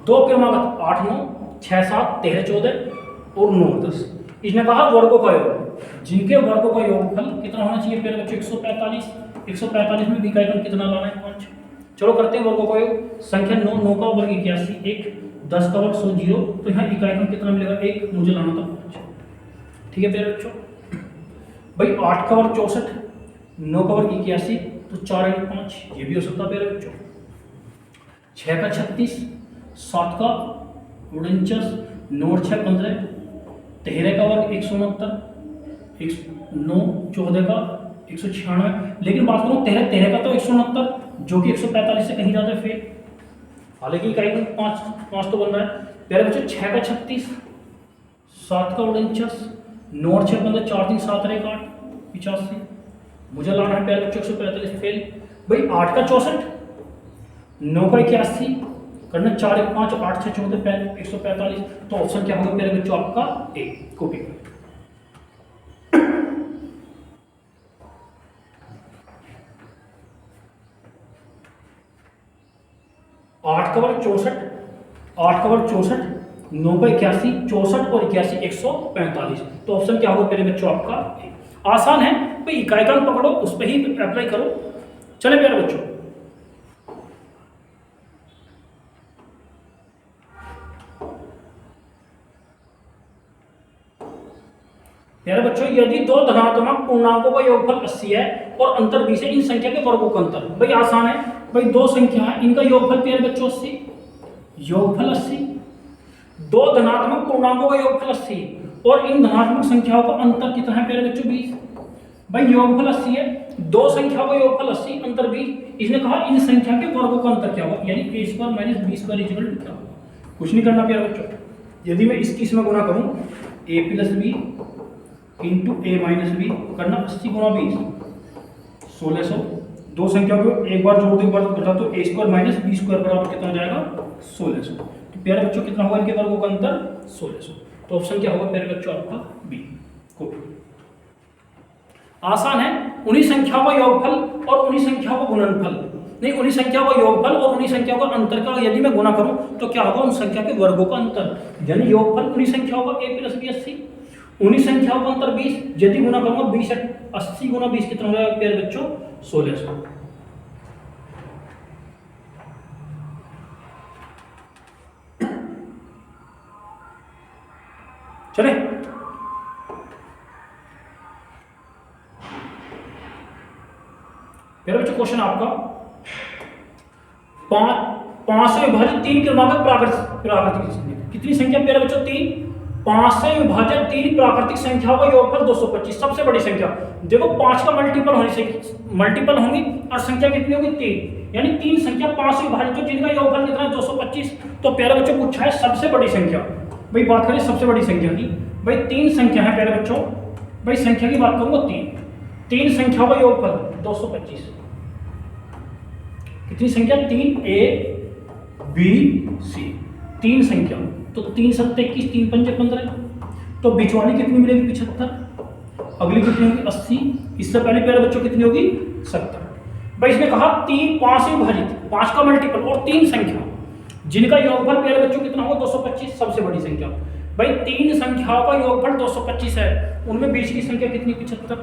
दो क्रमागत 8 9 6 7 13 14 और 9 10। इसने कहा वर्गों का योग, जिनके वर्गों का योगफल कितना होना चाहिए प्यारे बच्चों 145 में इकाई गुण कितना लाना है 5। चलो करते हैं वर्गों का योग। संख्या 9 का वर्ग 81, 1 10 का वर्ग 100 0, तो यहाँ इकाई गुण कितना मिलेगा 1, मुझे लाना था 5। ठीक है प्यारे बच्चों, भाई 8 का वर्ग 64, 9 का वर्ग 81, तो 4 × 5 ये भी हो सकता है प्यारे बच्चों। 6 का 36, 7 का 49, 9 और 6 15, 13 का वर्ग 169, 9 14 का 196। लेकिन बात करूँ 13 का तो 169 जो कि 145 से कहीं ज़्यादा फेल, हालांकि इकाई गुण 5 तो बन रहा है प्यारे बच्चों। 6 का 36, 7 का 49, 9 और 6 15, 4 3 7 1 8 85, मुझे लाना है प्यारे बच्चों 145 फेल। भाई 8 का 64, 9 का 81, करना 4 1 5 8 6 14 145, तो ऑप्शन क्या होगा प्यारे बच्चों आपका ए, कॉपी करें। 8 का वर्ग 64, 8 का वर्ग 64, 9 का 81, 64 और 81 145, तो ऑप्शन क्या होगा मेरे बच्चों आपका ए। आसान है भाई, इकाई का पकड़ो उस पर ही अप्लाई करो। चले प्यारे बच्चों, प्यारे बच्चों यदि दो धनात्मक पूर्णांकों का योगफल 80 है और अंतर 20 है, इन संख्या के वर्गों का अंतर। भाई आसान है भाई, दो संख्या है इनका योगफल प्यारे बच्चों 80, योगफल 80, दो धनात्मक पूर्णांकों का योगफल 80 और इन धनात्मक संख्याओं का अंतर कितना है प्यारे बच्चों 20। भाई योगफल 80 है, दो संख्याओं का योगफल 80 अंतर 20। इसने कहा इन संख्या के वर्गों का अंतर क्या होगा, यानी a² - b² = क्या होगा। कुछ नहीं करना प्यारे बच्चों, यदि मैं इसमें गुना करूं a + b × a - b करना 80 × 20 1600। दो संख्या को एक बार जोड़ दो एक बार घटा तो a² - b² बराबर कितना हो जाएगा 1600। तो प्यारे बच्चों कितना होगा इनके वर्गों का अंतर 1600, तो ऑप्शन क्या होगा प्यारे बच्चों आपका बी। आसान है, उन्हीं संख्याओं का योगफल और उन्हीं संख्याओं का गुणनफल, नहीं उन्हीं संख्याओं का योगफल और उन्हीं संख्याओं का अंतर का यदि मैं गुना करूं तो क्या होगा उन संख्या के वर्गों का अंतर, यानी योगफल उन्हीं संख्याओं का a + b 80, उन्हीं संख्याओं का अंतर 20, यदि गुना करूंगा 20 80 × 20 कितना हो जाएगा प्यारे बच्चों 1600। चले प्यारे बच्चों क्वेश्चन आपका, 5 से विभाजित 3 क्रमागत प्राकृतिक कितनी संख्या प्यारे बच्चों 3, 5 से विभाजित 3 प्राकृतिक संख्याओं का योगफल 225, सबसे बड़ी संख्या। देखो 5 का मल्टीपल होंगी और संख्या कितनी होगी 3, यानी 3 संख्या 5 से विभाजित तो जिनका योगफल कितना है 225। तो प्यारे बच्चों पूछा है सबसे बड़ी संख्या। भाई बात करें सबसे बड़ी संख्या की, भाई 3 संख्या है प्यारे बच्चों, भाई संख्या की बात करूंगा 3 संख्याओं का योगफल 225, कितनी संख्या 3 a b c, 3 संख्या, तो 3 7 21, 3 5 15, तो बीच वाली कितनी मिलेगी 75, अगली कितनी होगी 80, इससे पहले प्यारे बच्चों कितनी होगी 70। भाई इसने कहा 3 5 से विभाजित 5 का मल्टीपल और 3 संख्या जिनका योगफल प्यारे बच्चों कितना होगा 225, सबसे बड़ी संख्या। भाई 3 संख्याओं का योगफल 225 है, उनमें बीच की संख्या कितनी 75,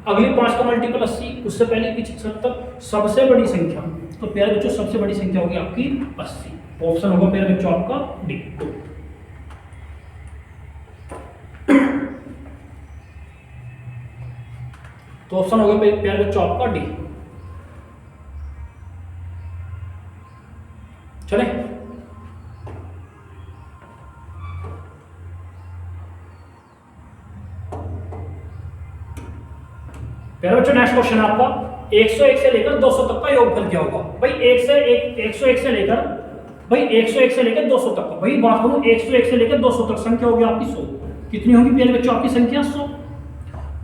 अगली 5 का मल्टीपल 80, उससे पहले की 70, सबसे बड़ी संख्या। तो प्यारे बच्चों सबसे बड़ी संख्या होगी आपकी 80, ऑप्शन होगा प्यारे बच्चों आपका डी। तो ऑप्शन होगा प्यारे बच्चों आपका डी। चले प्यारे बच्चों नेक्स्ट क्वेश्चन आपका, 101 से लेकर 200 तक का योगफल क्या होगा। भाई 101 से लेकर 200 तक का, भाई बात करूं 101 से लेकर 200 तक संख्या होगी आपकी 100, कितनी होगी प्यारे बच्चों आपकी संख्या 100।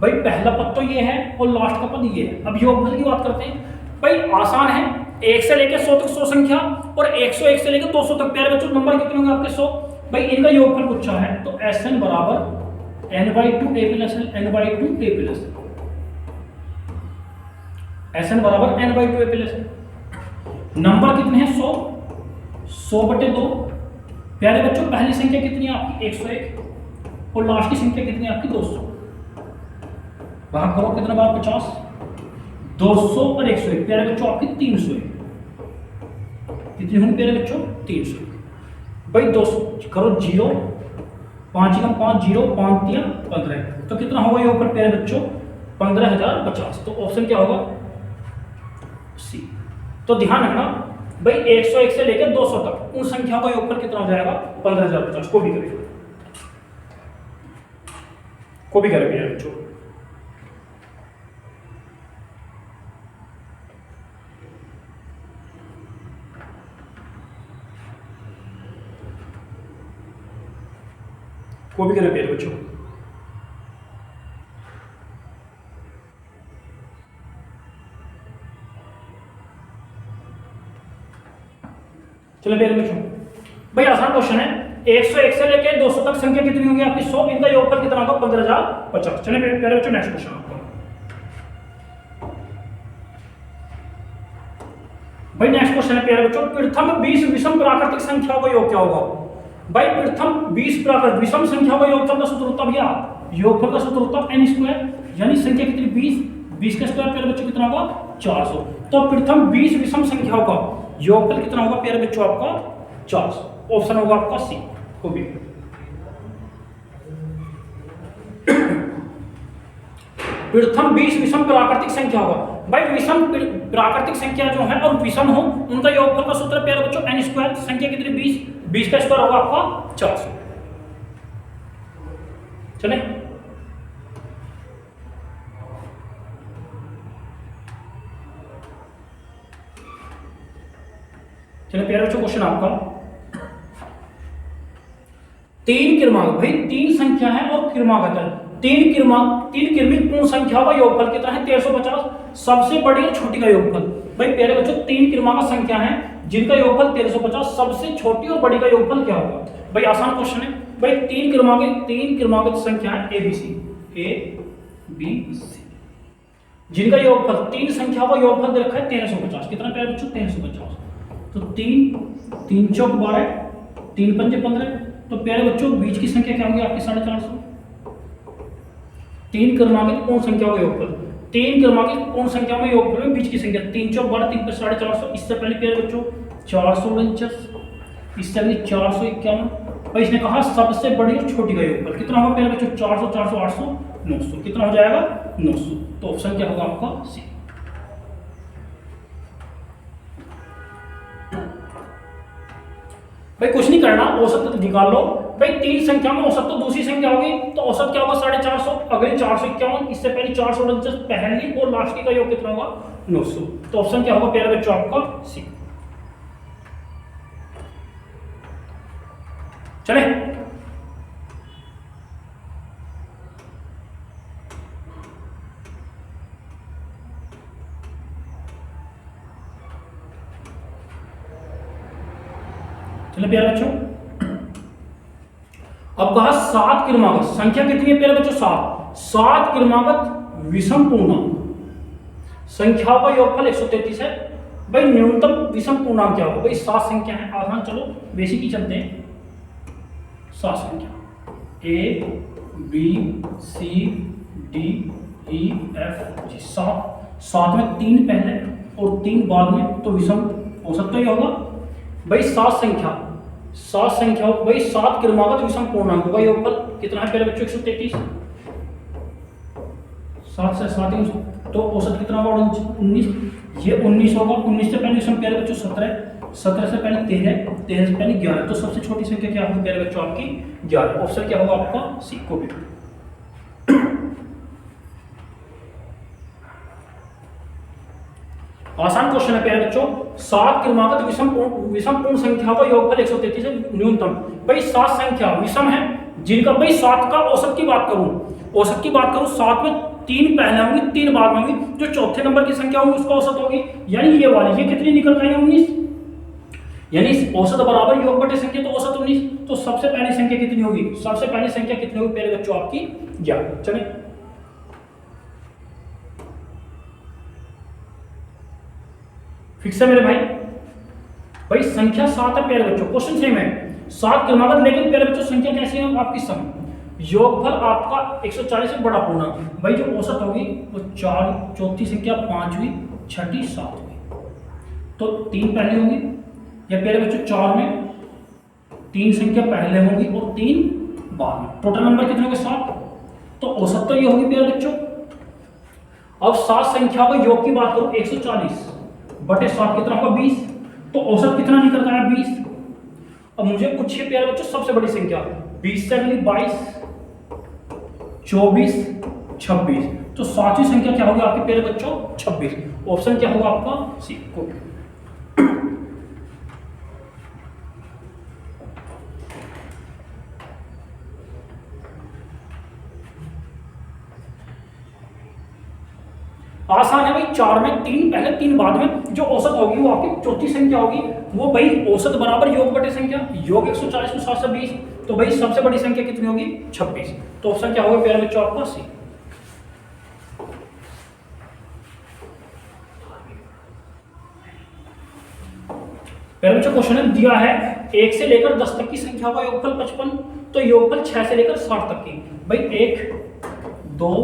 भाई पहला पद तो ये है और लास्ट का पद ये है। अब योगफल की बात करते हैं, भाई आसान है, 1 से लेकर 100 तक 100 संख्या और 101 से लेकर 200 तक प्यारे बच्चों नंबर कितने होंगे आपके 100, भाई इनका योगफल पूछा है तो Sn बराबर n/2 a plus n/2 a plus Sn बराबर n/2 a प्लस। नंबर कितने हैं 100/2। प्यारे बच्चों पहली संख्या कितनी है आपकी 101 और लास्ट की संख्या कितनी है आपकी 200। भाग करो कितना बार 50, 200 और 101। प्यारे बच्चों आपकी 301 कितनी होंगी प्यारे बच्चों 300। भाई 200 करो 0, 5 कम 5 0, 5 3 15 तो कितना होगा ये ऊपर प्यारे बच्चों 15,050। तो ऑप्शन क्या होगा सी। तो ध्यान रखना भाई 101 से लेकर 200 तक उन संख्याओं का योगफल कितना हो जाएगा 15,050। को भी करेगा प्यारे बच्चों। को भी करें प्यारे बच्चों। चलो प्यारे बच्चों भाई आसान क्वेश्चन है। 101 से लेकर 200 तक संख्या कितनी होगी आपकी 100, इनका योगफल कितना होगा 15,050। चलिए प्यारे बच्चों नेक्स्ट क्वेश्चन आपका। भाई नेक्स्ट क्वेश्चन है प्यारे बच्चों, प्रथम 20 विषम प्राकृतिक संख्याओं का योग क्या होगा। भाई प्रथम 20 प्राकृतिक विषम संख्याओं का योगफल का सूत्र होता है भैया, योगफल का सूत्र होता है n², यानी संख्या कितनी 20 का स्क्वायर प्यारे बच्चों कितना होगा 400। तो प्रथम 20 विषम संख्याओं का योगफल कितना होगा प्यारे बच्चों आपका 400। ऑप्शन होगा आपका सी। को भी प्रथम 20 विषम प्राकृतिक संख्या होगा। भाई विषम प्राकृतिक संख्या जो है और विषम हो उनका योगफल का सूत्र प्यारे बच्चों n²। संख्या कितनी 20 का स्क्वायर होगा आपका 400। चले प्यारे बच्चों क्वेश्चन आपका, तीन क्रमांक भाई तीन संख्या है और क्रमागत है। तीन क्रमिक पूर्ण संख्या का योगफल कितना है 1350। सबसे बड़ी और छोटी का योगफल। भाई प्यारे बच्चों तीन क्रमांक संख्या है जिनका योगफल 1350। सबसे छोटी और बड़ी का योगफल क्या होगा। भाई आसान क्वेश्चन है। भाई तीन क्रमांकित संख्या है ए बी सी जिनका योगफल तीन संख्याओं का योगफल दे रखा है 1350। कितना प्यारे बच्चों 1350। तो 3 चौक 12, 3 पंजे 15। तो प्यारे बच्चों बीच की संख्या क्या होगी आपकी 450। तीन क्रमांकित पूर्ण संख्याओं का योगफल, तीन क्रमांकित पूर्ण संख्याओं में योगफल में बीच की संख्या 3 चौक 12, 3 पर 450। इससे पहले प्यारे बच्चों 449, इससे अगली 451। और इसने कहा सबसे बड़ी और छोटी का योगफल कितना होगा प्यारे बच्चों 400, 400, 800, 900। कितना हो जाएगा 900। तो ऑप्शन क्या होगा आपका सी। भाई कुछ नहीं करना, औसत निकाल लो। भाई तीन संख्या में औसत तो दूसरी संख्या होगी, तो औसत क्या होगा 450, अगली 451, इससे पहले 449, पहली और लास्ट की का योग कितना होगा 900। तो ऑप्शन क्या होगा प्यारे बच्चों आपका सी। चले प्यारे बच्चों, अब कहा 7 क्रमागत संख्या कितनी है प्यारे बच्चों 7 क्रमागत विषम पूर्णांक संख्याओं का योगफल 133 है। भाई न्यूनतम विषम पूर्णांक क्या होगा। भाई 7 संख्या है, आसान चलो बेसिक ही चलते हैं। 7 संख्या A B C D E F G 7 में 3 पहले और 3 बाद में, तो विषम औसत तो ही होगा। भाई 7 संख्या भाई 7 क्रमागत विषम पूर्णांक होगा योगफल कितना है प्यारे बच्चों 133। 7 से 7 तो औसत कितना होगा 19। ये 19 होगा। 19 से पहले विषम प्यारे बच्चों 17 से पहले 13 से पहले 11। तो सबसे छोटी संख्या क्या होगी प्यारे बच्चों आपकी 11। ऑप्शन क्या होगा आपका सी। को भी आसान क्वेश्चन है प्यारे बच्चों। 7 क्रमागत विषम पूर्ण संख्या का योगफल 133 है न्यूनतम। भाई 7 संख्या विषम है जिनका भाई 7 का औसत की बात करूं 7 में 3 पहले होंगी 3 बाद में होंगी, जो चौथे नंबर की संख्या होगी उसका औसत होगी, यानी ये वाली ये कितनी निकल गई 19, यानी औसत बराबर योग बटे संख्या तो औसत 19। तो सबसे पहली संख्या कितनी होगी? सबसे पहली संख्या कितनी होगी प्यारे बच्चों आपकी? 11। चले फिक्स है मेरे भाई संख्या 7 है प्यारे बच्चों, क्वेश्चन सेम है 7 क्रमागत, लेकिन प्यारे बच्चों संख्या कैसी है आपकी? सम। योगफल आपका 140 से बड़ा पूर्ण। भाई जो औसत होगी वो 4, चौथी संख्या 5वीं, छठी 7वीं, तो 3 पहले होंगी, या प्यारे बच्चों 4 में 3 संख्या पहले होंगी और 3 बाद में। टोटल नंबर कितने होंगे? 7। तो औसत तो ये होगी प्यारे बच्चों। अब 7 संख्या का योग की बात करूं 140 बटे 7 कितना होगा? 20। तो औसत कितना निकल रहा है? 20। अब मुझे पूछिए प्यारे बच्चों सबसे बड़ी संख्या, 20 से अगली 22, 24, 26, तो 7वीं संख्या क्या होगी आपके प्यारे बच्चों? 26। ऑप्शन क्या होगा आपका? सी। आसान है भाई, 4 में 3 पहले 3 बाद में, जो औसत होगी वो आपकी चौथी संख्या होगी, वो भाई औसत बराबर योग बटे संख्या, योग 140 में 7 से 20, तो भाई सबसे बड़ी संख्या कितनी होगी? 26। तो ऑप्शन क्या होगा प्यारे बच्चों आपका? सी। प्यारे बच्चों क्वेश्चन है दिया है 1 से लेकर 10 तक की संख्या का योगफल 55, तो योगफल 6 से लेकर 60 तक की। भाई 1, 2,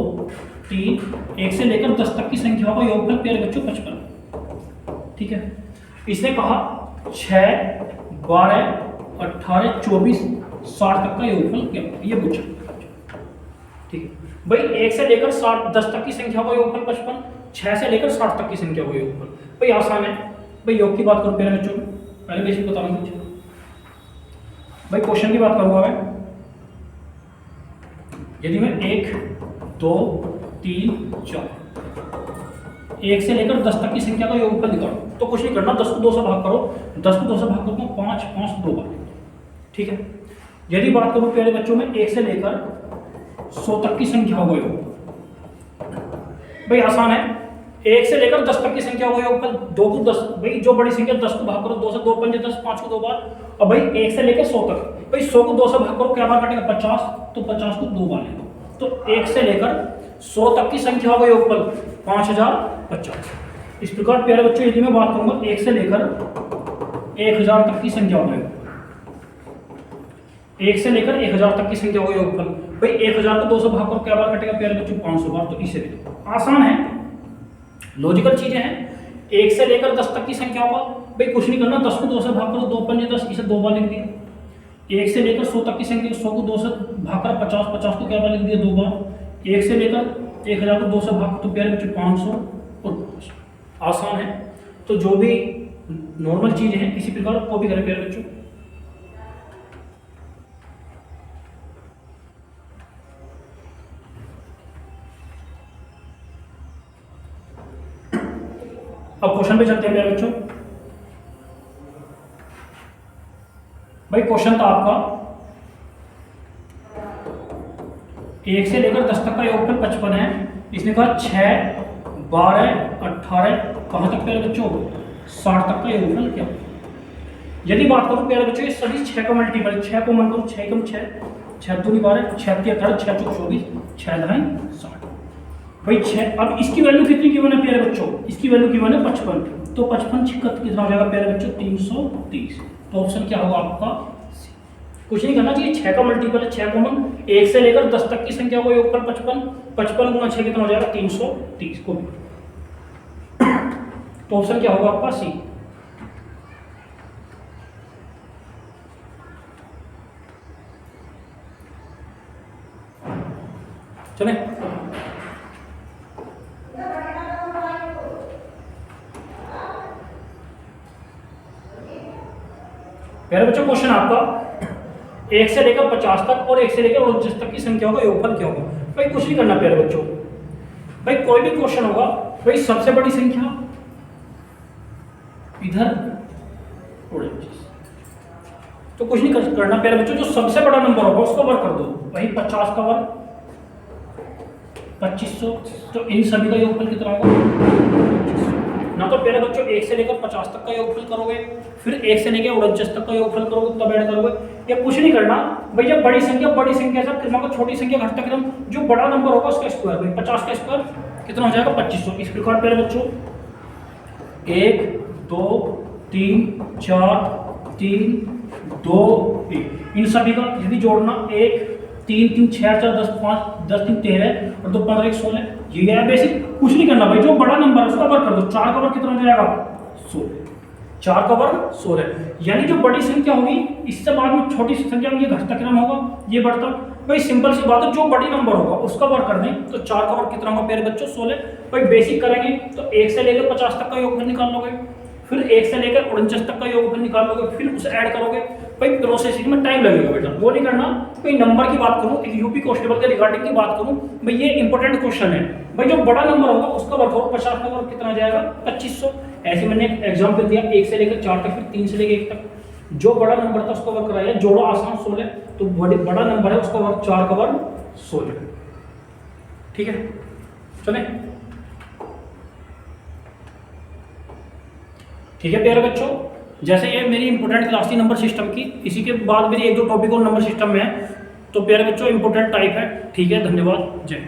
3, 1 से लेकर 10 तक की संख्या का योगफल प्यारे बच्चों 55। ठीक है, इसने कहा 6, 12, 18, 24, 60 तक का योगफल क्या होगा, ये पूछा। ठीक है भाई 1 से लेकर 10 तक की संख्या का योगफल 55, 6 से लेकर 60 तक की संख्या का योगफल। भाई आसान है भाई, योग की बात करूं प्यारे बच्चों, पहले बेसिक बता दूं कुछ। भाई क्वेश्चन की बात करूंगा मैं, यदि मैं 1, 2, 3, 4, 1 से लेकर 10 तक की संख्या का योगफल निकालो, तो कुछ नहीं करना, 10 को 2 से भाग करो, 10 को 2 से भाग करो 5, 5 2 बार। ठीक है, यदि बात करूं प्यारे बच्चों में 1 से लेकर 100 तक की संख्या का योग, भाई आसान है, 1 से लेकर 10 तक की संख्या का योगफल 2 को 10, भाई जो बड़ी संख्या 10 को भाग करो 2 से, 2 पंजे 10, 5 को 2 बार, और भाई 1 से लेकर 100 तक, भाई 100 को 2 से भाग करो क्या बार कटेगा? 50, तो 50 को 2 बार ले लो, तो 1 से लेकर 100 तक की संख्या का योगफल 5050। इस प्रकार प्यारे बच्चों यदि मैं बात करूंगा 1 से लेकर 1000 तक की संख्या का योगफल, 1 से लेकर 1000 तक की संख्या का योगफल, भाई 1000 को 2 से भाग करो क्या बार कटेगा प्यारे बच्चों? 500 बार, तो इसे ले लो। आसान है, लॉजिकल चीजें हैं। 1 से लेकर 10 तक की संख्याओं का भाई कुछ नहीं करना, 10 को 2 से भाग करो 2 पंजे 10, इसे 2 बार लिख दिया। 1 से लेकर 100 तक की संख्या, 100 को 2 से भाग कर 50, 50 को क्या बार लिख दिया? 2 बार। 1 से लेकर 1000 को 2 से भाग तो प्यारे बच्चों 500 और 500। आसान है, तो जो भी नॉर्मल चीजें हैं इसी प्रकार को भी करें प्यारे बच्चों। अब क्वेश्चन पे चलते हैं प्यारे बच्चों। भाई क्वेश्चन था आपका 1 से लेकर 10 तक का योगफल 55 है, इसने कहा 6, 12, 18 कहां तक प्यारे बच्चों? 60 तक का योगफल क्या? यदि बात करूं प्यारे बच्चों ये सभी 6 का मल्टीपल, 6 को मन करो 6 कम 6, 6 दूनी 12, 6 3 18, 6 चौक 24, 6 ढाई 60। भाई 6, अब इसकी वैल्यू कितनी गिवन है प्यारे बच्चों? इसकी वैल्यू गिवन है 55, तो 55 छिकत कितना हो जाएगा प्यारे बच्चों? 330। तो ऑप्शन क्या होगा आपका? कुछ नहीं करना चाहिए, 6 का मल्टीपल है 6 कॉमन, 1 से लेकर 10 तक की संख्या को योगफल 55, 55 गुना 6 कितना हो जाएगा? 330 को भी। तो ऑप्शन क्या होगा आपका? सी। चले पहले बच्चों क्वेश्चन आपका 1 से लेकर 50 तक और 1 से लेकर 29 तक की संख्याओं का योगफल क्या होगा? भाई कुछ नहीं करना प्यारे बच्चों, भाई कोई भी क्वेश्चन होगा भाई सबसे बड़ी संख्या इधर, तो कुछ नहीं करना प्यारे बच्चों, जो सबसे बड़ा नंबर होगा उसको वर्ग कर दो। भाई 50 का वर्ग 2500, तो इन सभी का योगफल कितना होगा? 2500। ना तो प्यारे बच्चों 1 से लेकर 50 तक का योगफल करोगे, फिर 1 से लेकर 49 तक का योगफल करोगे तब ऐड करोगे। ये कुछ नहीं करना भाई, जब बड़ी संख्या से क्रम को छोटी संख्या घटता क्रम, जो बड़ा नंबर होगा उसका स्क्वायर, भाई 50 का स्क्वायर कितना हो जाएगा 2500। इस प्रकार प्यारे बच्चों 1 2 3 4 3 2 1 इन सभी का यदि जोड़ना 1 3 3 6 4 10 5 10 3 13 और 2 15 1 16, ये है बेसिक। कुछ नहीं करना भाई, जो बड़ा नंबर है उसका वर्ग कर दो। 4 का वर्ग कितना हो जाएगा 16, 4 का वर्ग 16, यानी जो बड़ी संख्या होगी इससे बाद में छोटी संख्या में ये घटता क्रम होगा, ये बढ़ता। भाई सिंपल सी बात है, जो बड़ी नंबर होगा उसका वर्ग कर दें तो 4 का वर्ग कितना होगा प्यारे बच्चों 16। भाई बेसिक करेंगे तो 1 से लेकर 50 तक का योगफल निकाल लोगे, फिर 1 से लेकर 49 तक का योगफल निकाल लोगे, फिर उसे ऐड करोगे। भाई प्रोसेसिंग में टाइम लगेगा बेटा, वो नहीं करना। भाई नंबर की बात करूं, एक यूपी कांस्टेबल के रिगार्डिंग की बात करूं, भाई ये इंपॉर्टेंट क्वेश्चन है। भाई जो बड़ा नंबर होगा उसका वर्ग होगा 50 का वर्ग कितना आ जाएगा 2500। ऐसे मैंने एग्जांपल दिया 1 से लेकर 4 तक, फिर 3 से लेकर 1 तक, जो बड़ा नंबर था उसका वर्ग कराया, जोड़ो आसान 16, तो बड़ा नंबर है उसका वर्ग 4 का वर्ग 16। ठीक है, चले ठीक है प्यारे बच्चों, जैसे ये मेरी इंपोर्टेंट क्लास थी नंबर सिस्टम की, इसी के बाद मेरी 1-2 टॉपिक और नंबर सिस्टम में है, तो प्यारे बच्चों इंपोर्टेंट टाइप है। ठीक है, धन्यवाद, जय।